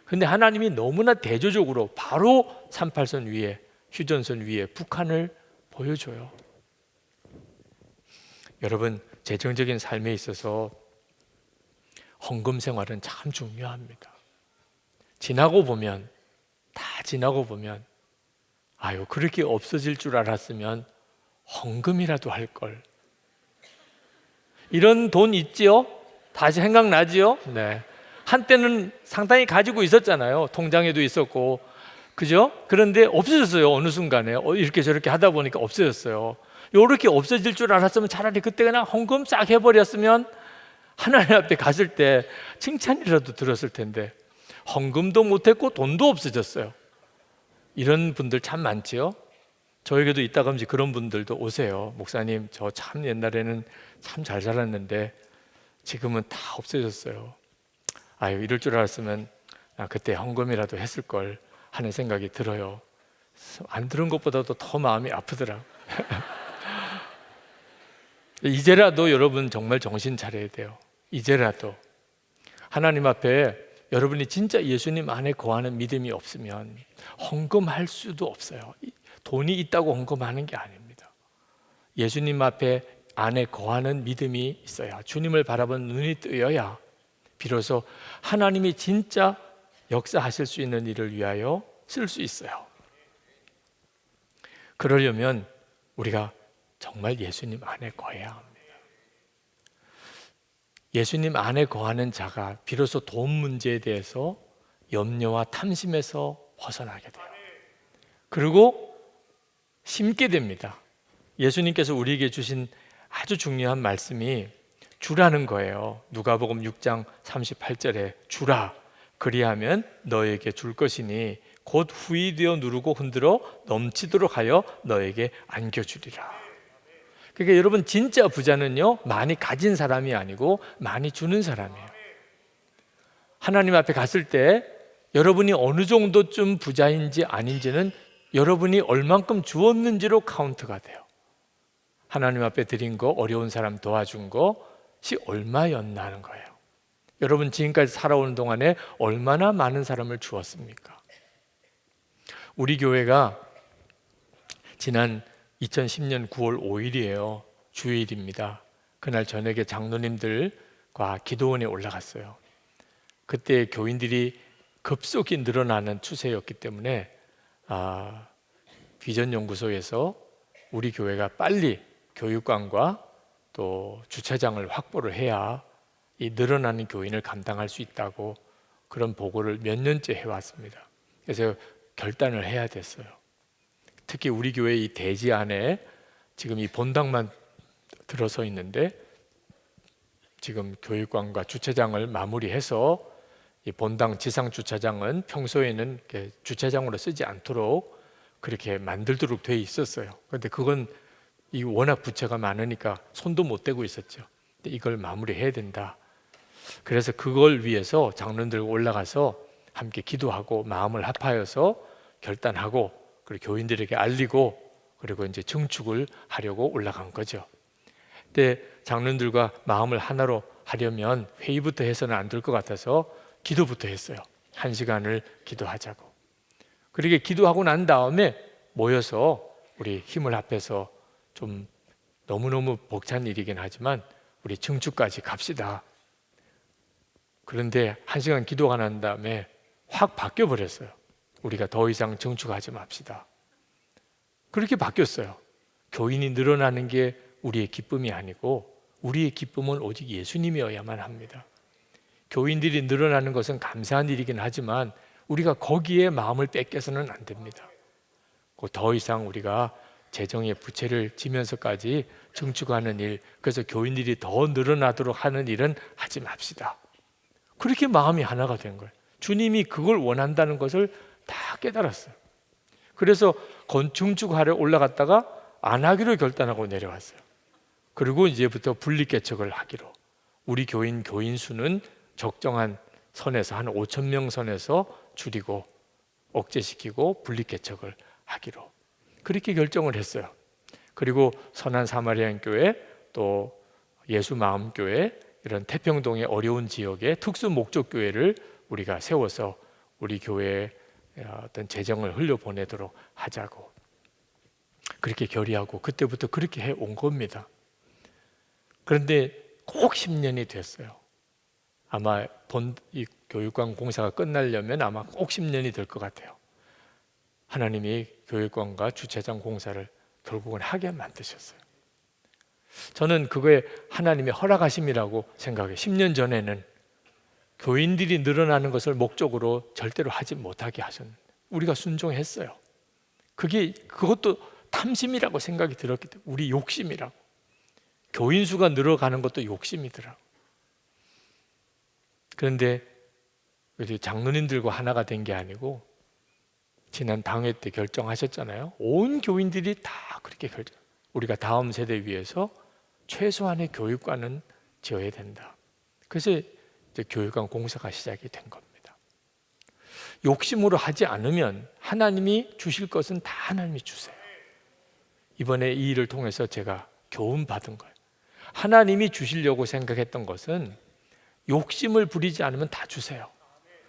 근데 하나님이 너무나 대조적으로 바로 38선 위에, 휴전선 위에 북한을 보여줘요. 여러분, 재정적인 삶에 있어서 헌금 생활은 참 중요합니다. 지나고 보면 그렇게 없어질 줄 알았으면 헌금이라도 할 걸. 이런 돈 있지요? 다시 생각나지요? 네. 한때는 상당히 가지고 있었잖아요. 통장에도 있었고, 그죠? 그런데 없어졌어요. 어느 순간에 이렇게 저렇게 하다 보니까 없어졌어요. 이렇게 없어질 줄 알았으면 차라리 그때 그냥 헌금 싹 해버렸으면 하나님 앞에 갔을 때 칭찬이라도 들었을 텐데 헌금도 못했고 돈도 없어졌어요. 이런 분들 참 많지요. 저에게도 이따가 그런 분들도 오세요. 목사님, 저 참 옛날에는 참 잘 살았는데 지금은 다 없어졌어요. 이럴 줄 알았으면 그때 헌금이라도 했을 걸 하는 생각이 들어요. 안 들은 것보다도 더 마음이 아프더라. 이제라도 여러분 정말 정신 차려야 돼요. 이제라도 하나님 앞에 여러분이 진짜 예수님 안에 거하는 믿음이 없으면 헌금할 수도 없어요. 돈이 있다고 헌금하는 게 아닙니다. 예수님 앞에 안에 거하는 믿음이 있어야, 주님을 바라본 눈이 뜨여야 비로소 하나님이 진짜 역사하실 수 있는 일을 위하여 쓸 수 있어요. 그러려면 우리가 정말 예수님 안에 거해야 합니다. 예수님 안에 거하는 자가 비로소 돈 문제에 대해서 염려와 탐심에서 벗어나게 돼요. 그리고 심게 됩니다. 예수님께서 우리에게 주신 아주 중요한 말씀이 주라는 거예요. 누가복음 6장 38절에 주라, 그리하면 너에게 줄 것이니 곧 후이 되어 누르고 흔들어 넘치도록 하여 너에게 안겨주리라. 그러니까 여러분, 진짜 부자는요, 많이 가진 사람이 아니고 많이 주는 사람이에요. 하나님 앞에 갔을 때 여러분이 어느 정도쯤 부자인지 아닌지는 여러분이 얼만큼 주었는지로 카운트가 돼요. 하나님 앞에 드린 거, 어려운 사람 도와준 것이 얼마였나 하는 거예요. 여러분, 지금까지 살아오는 동안에 얼마나 많은 사람을 주었습니까? 우리 교회가 지난 2010년 9월 5일이에요. 주일입니다. 그날 저녁에 장로님들 기도원에 올라갔어요. 그때 교인들이 급속히 늘어나는 추세였기 때문에 비전연구소에서 우리 교회가 빨리 교육관과 또 주차장을 확보를 해야 이 늘어나는 교인을 감당할 수 있다고 그런 보고를 몇 년째 해왔습니다. 그래서 결단을 해야 됐어요. 특히 우리 교회 이 대지 안에 지금 이 본당만 들어서 있는데 지금 교육관과 주차장을 마무리해서 이 본당 지상 주차장은 평소에는 주차장으로 쓰지 않도록 그렇게 만들도록 돼 있었어요. 그런데 그건 이 워낙 부채가 많으니까 손도 못 대고 있었죠. 근데 이걸 마무리해야 된다. 그래서 그걸 위해서 장로들 올라가서 함께 기도하고 마음을 합하여서 결단하고 그리고 교인들에게 알리고 그리고 이제 증축을 하려고 올라간 거죠. 근데 장로들과 마음을 하나로 하려면 회의부터 해서는 안 될 것 같아서 기도부터 했어요. 1시간을 기도하자고. 그렇게 기도하고 난 다음에 모여서 우리 힘을 합해서 좀 너무너무 벅찬 일이긴 하지만 우리 증축까지 갑시다. 그런데 1시간 기도가 난 다음에 확 바뀌어 버렸어요. 우리가 더 이상 증축하지 맙시다. 그렇게 바뀌었어요. 교인이 늘어나는 게 우리의 기쁨이 아니고 우리의 기쁨은 오직 예수님이어야만 합니다. 교인들이 늘어나는 것은 감사한 일이긴 하지만 우리가 거기에 마음을 뺏겨서는 안 됩니다. 더 이상 우리가 재정의 부채를 지면서까지 증축하는 일, 그래서 교인들이 더 늘어나도록 하는 일은 하지 맙시다. 그렇게 마음이 하나가 된 거예요. 주님이 그걸 원한다는 것을 다 깨달았어요. 그래서 증축하려 올라갔다가 안 하기로 결단하고 내려왔어요. 그리고 이제부터 분리개척을 하기로. 우리 교인 수는 적정한 선에서 한 5,000명 선에서 줄이고 억제시키고 분리개척을 하기로 그렇게 결정을 했어요. 그리고 선한 사마리안 교회 또 예수마음교회 이런 태평동의 어려운 지역에 특수 목적 교회를 우리가 세워서 우리 교회에 어떤 재정을 흘려보내도록 하자고 그렇게 결의하고 그때부터 그렇게 해온 겁니다. 그런데 꼭 10년이 됐어요. 아마 이 교육관 공사가 끝나려면 아마 꼭 10년이 될 것 같아요. 하나님이 교육관과 주차장 공사를 결국은 하게 만드셨어요. 저는 그거에 하나님의 허락하심이라고 생각해요. 10년 전에는 교인들이 늘어나는 것을 목적으로 절대로 하지 못하게 하셨는데 우리가 순종했어요. 그것도 탐심이라고 생각이 들었기 때문에 우리 욕심이라고. 교인 수가 늘어가는 것도 욕심이더라고. 그런데 장로님들과 하나가 된 게 아니고 지난 당회 때 결정하셨잖아요. 온 교인들이 다 그렇게 우리가 다음 세대 위해서 최소한의 교육관은 지어야 된다. 그래서 이제 교육관 공사가 시작이 된 겁니다. 욕심으로 하지 않으면 하나님이 주실 것은 다 하나님이 주세요. 이번에 이 일을 통해서 제가 교훈 받은 거예요. 하나님이 주시려고 생각했던 것은 욕심을 부리지 않으면 다 주세요.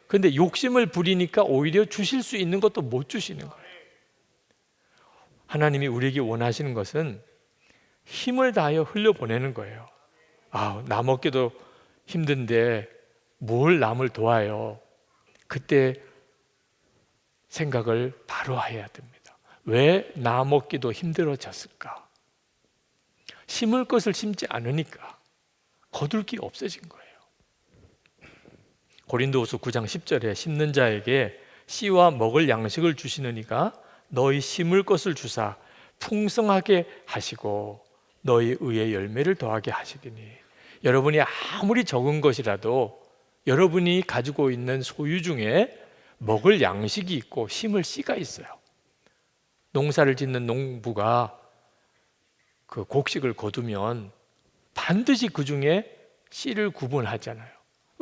그런데 욕심을 부리니까 오히려 주실 수 있는 것도 못 주시는 거예요. 하나님이 우리에게 원하시는 것은 힘을 다하여 흘려보내는 거예요. 나 먹기도 힘든데 뭘 남을 도와요. 그때 생각을 바로 해야 됩니다. 왜 나 먹기도 힘들어졌을까? 심을 것을 심지 않으니까 거둘 게 없어진 거예요. 고린도후서 9장 10절에 심는 자에게 씨와 먹을 양식을 주시는 이가 너희 심을 것을 주사 풍성하게 하시고 너희 의의 열매를 더하게 하시리니. 여러분이 아무리 적은 것이라도 여러분이 가지고 있는 소유 중에 먹을 양식이 있고 심을 씨가 있어요. 농사를 짓는 농부가 그 곡식을 거두면 반드시 그 중에 씨를 구분하잖아요.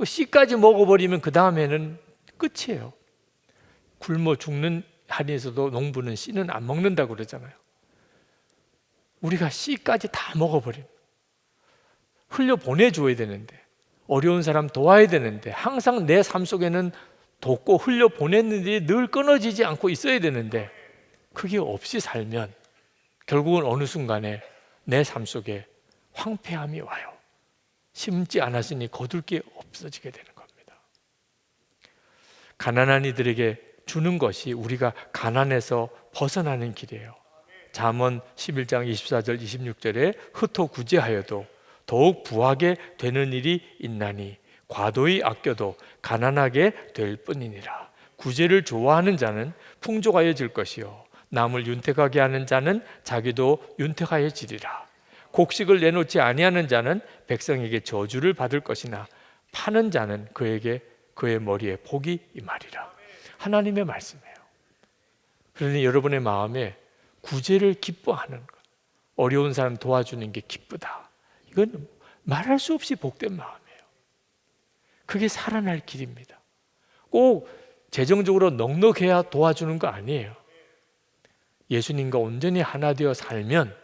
씨까지 먹어버리면 그 다음에는 끝이에요. 굶어 죽는 한에서도 농부는 씨는 안 먹는다고 그러잖아요. 우리가 씨까지 다 먹어버린, 흘려보내줘야 되는데, 어려운 사람 도와야 되는데, 항상 내 삶 속에는 돕고 흘려보내는 일이 늘 끊어지지 않고 있어야 되는데, 그게 없이 살면 결국은 어느 순간에 내 삶 속에 황폐함이 와요. 심지 않았으니 거둘 게 없어지게 되는 겁니다. 가난한 이들에게 주는 것이 우리가 가난에서 벗어나는 길이에요. 잠언 11장 24절 26절에 흩어 구제하여도 더욱 부하게 되는 일이 있나니 과도히 아껴도 가난하게 될 뿐이니라. 구제를 좋아하는 자는 풍족하여질 것이요 남을 윤택하게 하는 자는 자기도 윤택하여지리라. 곡식을 내놓지 아니하는 자는 백성에게 저주를 받을 것이나 파는 자는 그에게 그의 머리에 복이 임하리라. 하나님의 말씀이에요. 그러니 여러분의 마음에 구제를 기뻐하는 것, 어려운 사람 도와주는 게 기쁘다, 이건 말할 수 없이 복된 마음이에요. 그게 살아날 길입니다. 꼭 재정적으로 넉넉해야 도와주는 거 아니에요. 예수님과 온전히 하나 되어 살면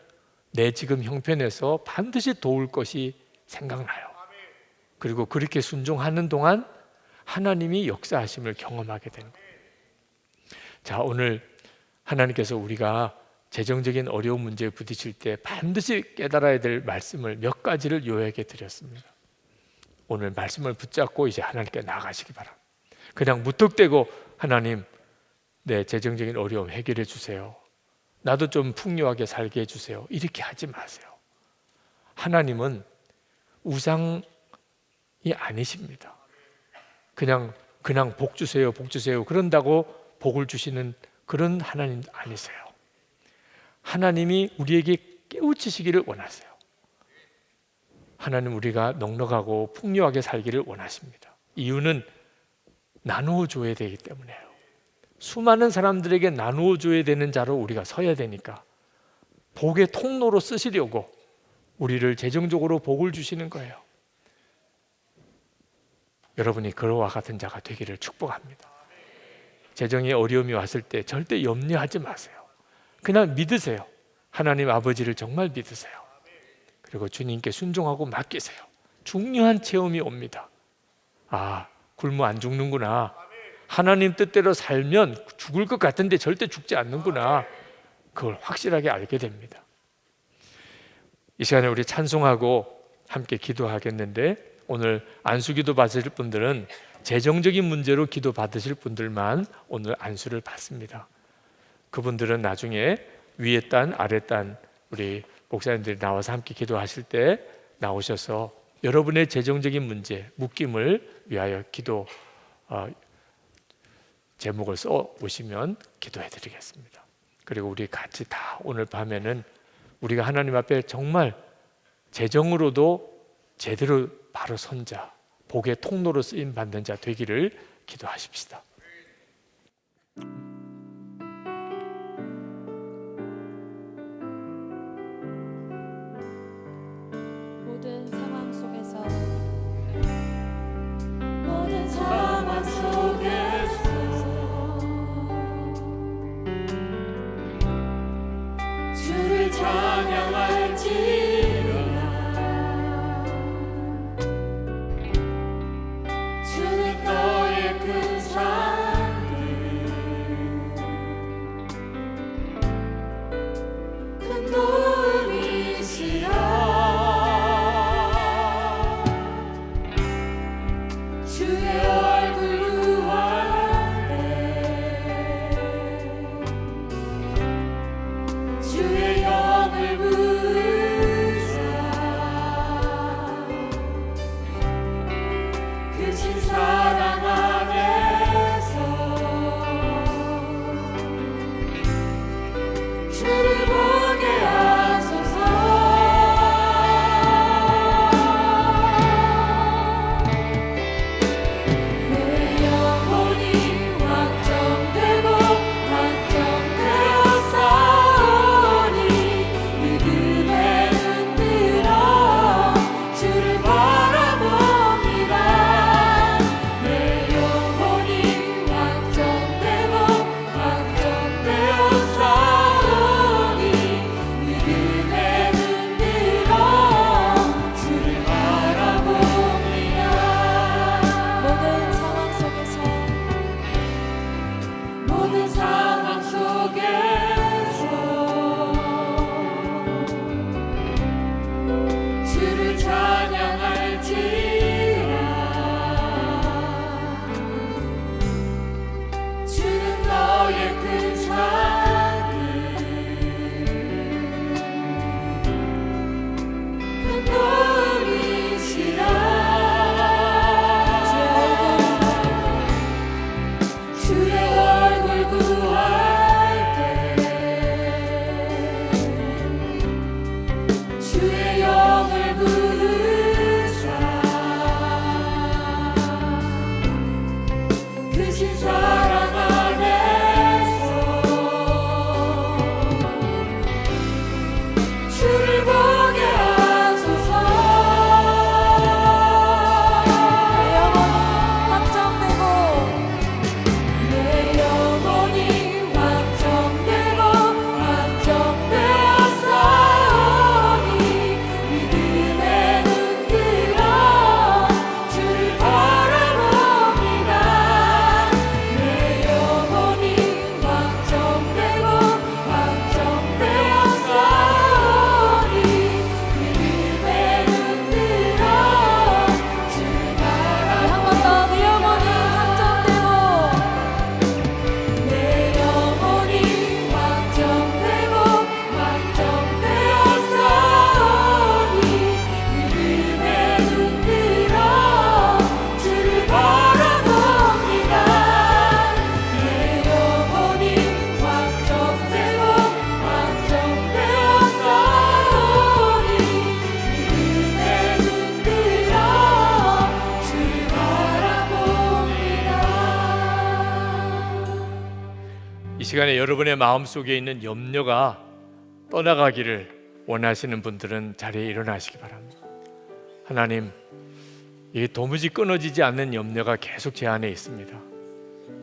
내 지금 형편에서 반드시 도울 것이 생각나요. 그리고 그렇게 순종하는 동안 하나님이 역사하심을 경험하게 되는 거예요. 자, 오늘 하나님께서 우리가 재정적인 어려운 문제에 부딪힐 때 반드시 깨달아야 될 말씀을 몇 가지를 요약해 드렸습니다. 오늘 말씀을 붙잡고 이제 하나님께 나아가시기 바랍니다. 그냥 무턱대고 하나님, 내 재정적인 어려움 해결해 주세요, 나도 좀 풍요하게 살게 해주세요, 이렇게 하지 마세요. 하나님은 우상이 아니십니다. 그냥 복 주세요, 복 주세요 그런다고 복을 주시는 그런 하나님 아니세요. 하나님이 우리에게 깨우치시기를 원하세요. 하나님, 우리가 넉넉하고 풍요하게 살기를 원하십니다. 이유는 나누어 줘야 되기 때문에요. 수많은 사람들에게 나누어 줘야 되는 자로 우리가 서야 되니까 복의 통로로 쓰시려고 우리를 재정적으로 복을 주시는 거예요. 여러분이 그와 같은 자가 되기를 축복합니다. 재정에 어려움이 왔을 때 절대 염려하지 마세요. 그냥 믿으세요. 하나님 아버지를 정말 믿으세요. 그리고 주님께 순종하고 맡기세요. 중요한 체험이 옵니다. 아, 굶어 안 죽는구나, 하나님 뜻대로 살면 죽을 것 같은데 절대 죽지 않는구나, 그걸 확실하게 알게 됩니다. 이 시간에 우리 찬송하고 함께 기도하겠는데, 오늘 안수기도 받으실 분들은 재정적인 문제로 기도 받으실 분들만 오늘 안수를 받습니다. 그분들은 나중에 위에 단 아래 단 우리 목사님들이 나와서 함께 기도하실 때 나오셔서 여러분의 재정적인 문제, 묶임을 위하여 기도 제목을 써 오시면 기도해 드리겠습니다. 그리고 우리 같이 다 오늘 밤에는 우리가 하나님 앞에 정말 재정으로도 제대로 바로 선자, 복의 통로로 쓰임 받는 자 되기를 기도하십시다. 모든 상황 속에서 모든 상황 속에서 주를 찬양할지라. 주는 너의 큰 산들 시간에 여러분의 마음속에 있는 염려가 떠나가기를 원하시는 분들은 자리에 일어나시기 바랍니다. 하나님, 이 도무지 끊어지지 않는 염려가 계속 제 안에 있습니다.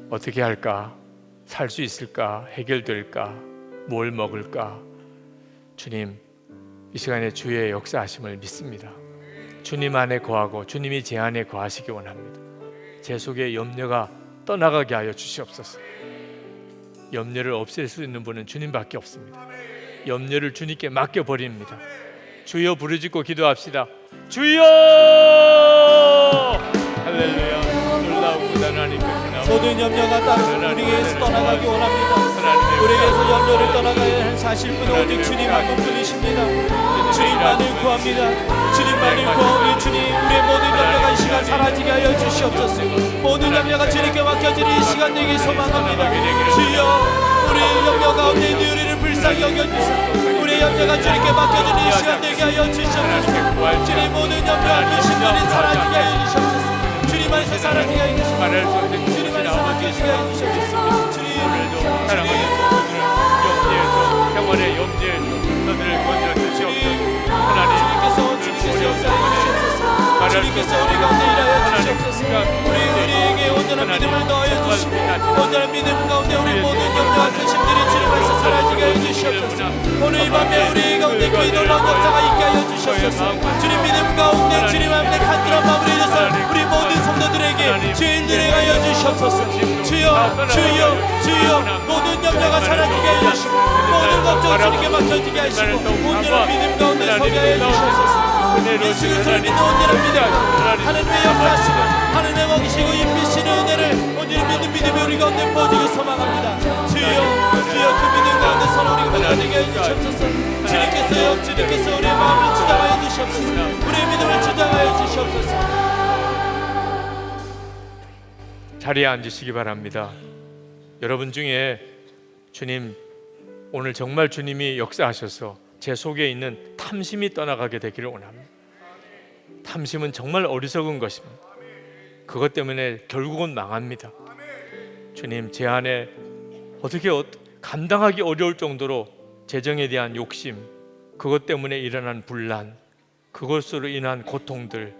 어떻게 할까? 살 수 있을까? 해결될까? 뭘 먹을까? 주님, 이 시간에 주의 역사하심을 믿습니다. 주님 안에 거하고 주님이 제 안에 거하시기 원합니다. 제 속에 염려가 떠나가게 하여 주시옵소서. 염려를 없앨 수 있는 분은 주님밖에 없습니다. 염려를 주님께 맡겨버립니다. 주여 부르짖고 기도합시다. 주여! 할렐루야. 놀라우고 하나님께 모든 염려가 따로 우리에게서 떠나가기 원합니다. 우리에게서 염려를 떠나가야 할 사실뿐 오직 주님 한 분뿐이십니다. 주님만을 구합니다. 주님만을 구하오니 주님, 우리의 모든 염려가 이 시간 사라지게 하여 주시옵소서. 모든 염려가 주님께 맡겨지는 이 시간 되길 소망합니다. 주여, 우리의 염려 가운데 있는 우리를 불쌍히 여겨주시고 우리의 염려가 주님께 맡겨지는 이 시간 되게 하여 주시옵소서. 주님, 모든 염려와 근심들이 사라지게 하여 주시옵소서. 주님 안에서 사라지게 하여 주시옵소서. 주님 안에서 맡겨지게 하여 주시옵소서. 주님, 오늘도 사랑하는 성도들을 염려에서 평안의 염려에서 너들을 건져 주시옵소서. 하나님, 주님께서 역사해 주시옵소서. 주님께서 우리 가운데 일하여 주시옵소서. 우리에게 온전한 믿음을 더하여 주시고 온전한 믿음 가운데 우리 모든 염려와 근심들이 주님 안에서 사라지게 하여 주시옵소서. 오늘 이 밤에 우리 가운데 그 놀라운 역사가 있게 하여 주시옵소서. 주님 믿음 가운데 주님 앞에 간절한 마음으로 인해서 우리 모든 성도들에게 주인들에게 하여 주시옵소서. 주여, 주여, 주여, 모든 염려가 사라지게 하여 주시고 모든 걱정 주님께 맡겨지게 하시고 온전한 믿음 가운데 서게 하여 주시옵소서. 예수 그리스도를 믿는 온전한 믿음, 하나님의 역사하시고 하나님의 먹이시고 입히시는 은혜를 온전히 믿는 믿음이 우리 가운데 모지게 소망합니다. 주여, 주여, 그 믿음 가운데 서로 우리가 맡겨지게 하여 주시옵소서. 주님께서 우리의 마음을 주장하여 주시옵소서. 우리의 믿음을 주장하여 주시옵소서. 자리에 앉으시기 바랍니다. 여러분 중에 주님, 오늘 정말 주님이 역사하셔서 제 속에 있는 탐심이 떠나가게 되기를 원합니다. 탐심은 정말 어리석은 것입니다. 그것 때문에 결국은 망합니다. 주님, 제 안에 어떻게 감당하기 어려울 정도로 재정에 대한 욕심, 그것 때문에 일어난 분란, 그것으로 인한 고통들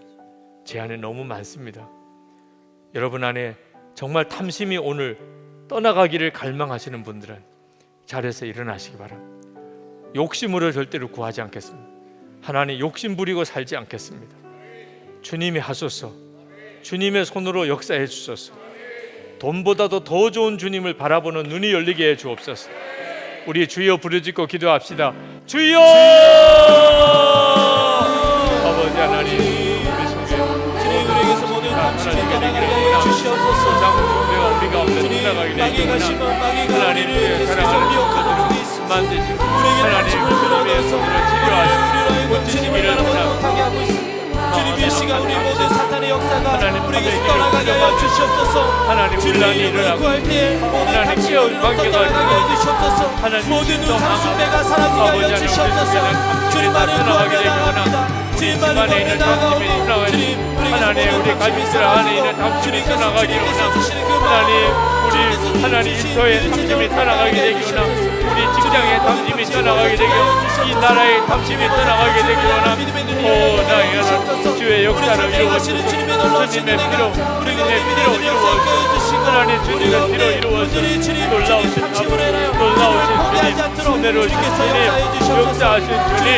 제 안에 너무 많습니다. 여러분 안에 정말 탐심이 오늘 떠나가기를 갈망하시는 분들은 자리에서 일어나시기 바랍니다. 욕심으로 절대로 구하지 않겠습니다. 하나님, 욕심 부리고 살지 않겠습니다. 주님이 하소서. 주님의 손으로 역사해 주소서. 돈보다도 더 좋은 주님을 바라보는 눈이 열리게 해 주옵소서. 우리 주여 부르짖고 기도합시다. 주여! 아버지 하나님, 우리 속에 주님, 우리에게서 모든 탐심이 떠나가게 하여 주시옵소서. 우리가 없는 떠나가게 되기를 하나님의 사랑을 미혹하는 만드시고 하나님, 우리의 손으로 치료하시고 고치시기를 원합니다. 주님, 이 시간 우리 모든 사탄의 역사가 하나님, 우리에게서 떠나가게 하여 주시옵소서. 하나님, 분란이 일어나고 구할 때 모든 하나님, 탐심을 깨어온 관계가 떠나가게 하여 주시옵소서. 하나님, 모든 진정 우상 숭배가 사라지게 하여 주시옵소서. 주님만을 구하며 나아갑니다. 주님만을 구하며 나아가오니 주님, 하나님, 우리 가족들 안에 있는 탐심이 떠나가기 원합니다. 하나님, 하나님 일터의 탐심이 떠나가게 되기 원합니다. 우리 직장의 탐심이 떠나가게 되기 원합니다. 이 나라의 탐심이 떠나가게 되기 원합니다. 오, 나의 하나님, 주의 역사를 이루어주시고 주님의 피로 이루어주시고 하나님, 주님의 피로 이루어주시고 놀라우신 아버지, 놀라우신 주님, 은혜로우신 주님, 역사하신 주님,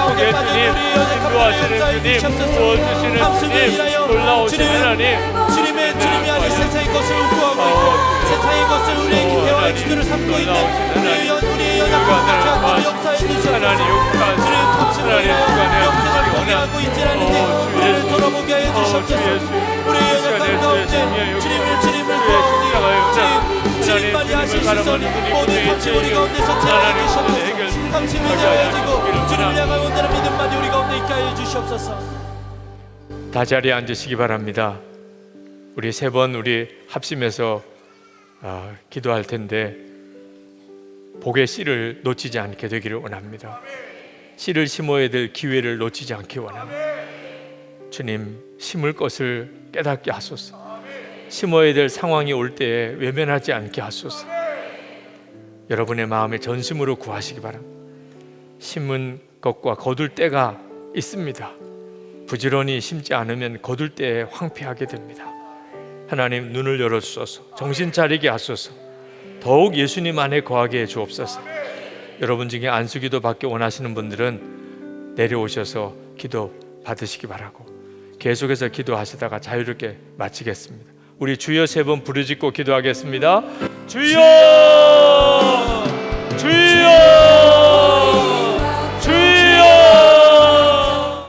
복의 주님, 인도하시는 주님, 도와주시는 주님, 놀라우신 하나님, 주님이 아닌 세상의 것을 구하고 있고 세상의 것을 우리의 대화의 주제를 삼고 있는 우리의 연약한 가운데 역사해 주시옵소서. 주님, 탐심을 인하여 역사가 포기하고 있지 않은데 우리를 돌아보게 해 주시옵소서. 우리의 연약한 가운데 주님을 구하오니 주님만이 하실 시선 모든 탐심 우리 가운데서 제하여 주시옵소서. 탐심이 제하여지고 주님을 향한 온전한 믿음만이 우리 가운데 있게 하여 주시옵소서. 다 자리에 앉으시기 바랍니다. 우리 세 번 우리 합심해서 기도할 텐데 복의 씨를 놓치지 않게 되기를 원합니다. 씨를 심어야 될 기회를 놓치지 않기 원합니다. 주님, 심을 것을 깨닫게 하소서. 심어야 될 상황이 올 때에 외면하지 않게 하소서. 여러분의 마음에 전심으로 구하시기 바랍니다. 심은 것과 거둘 때가 있습니다. 부지런히 심지 않으면 거둘 때에 황폐하게 됩니다. 하나님, 눈을 열어주소서. 정신 차리게 하소서. 더욱 예수님 안에 거하게 해 주옵소서. 여러분 중에 안수기도 받기 원하시는 분들은 내려오셔서 기도 받으시기 바라고, 계속해서 기도하시다가 자유롭게 마치겠습니다. 우리 주여 3번 부르짖고 기도하겠습니다. 주여!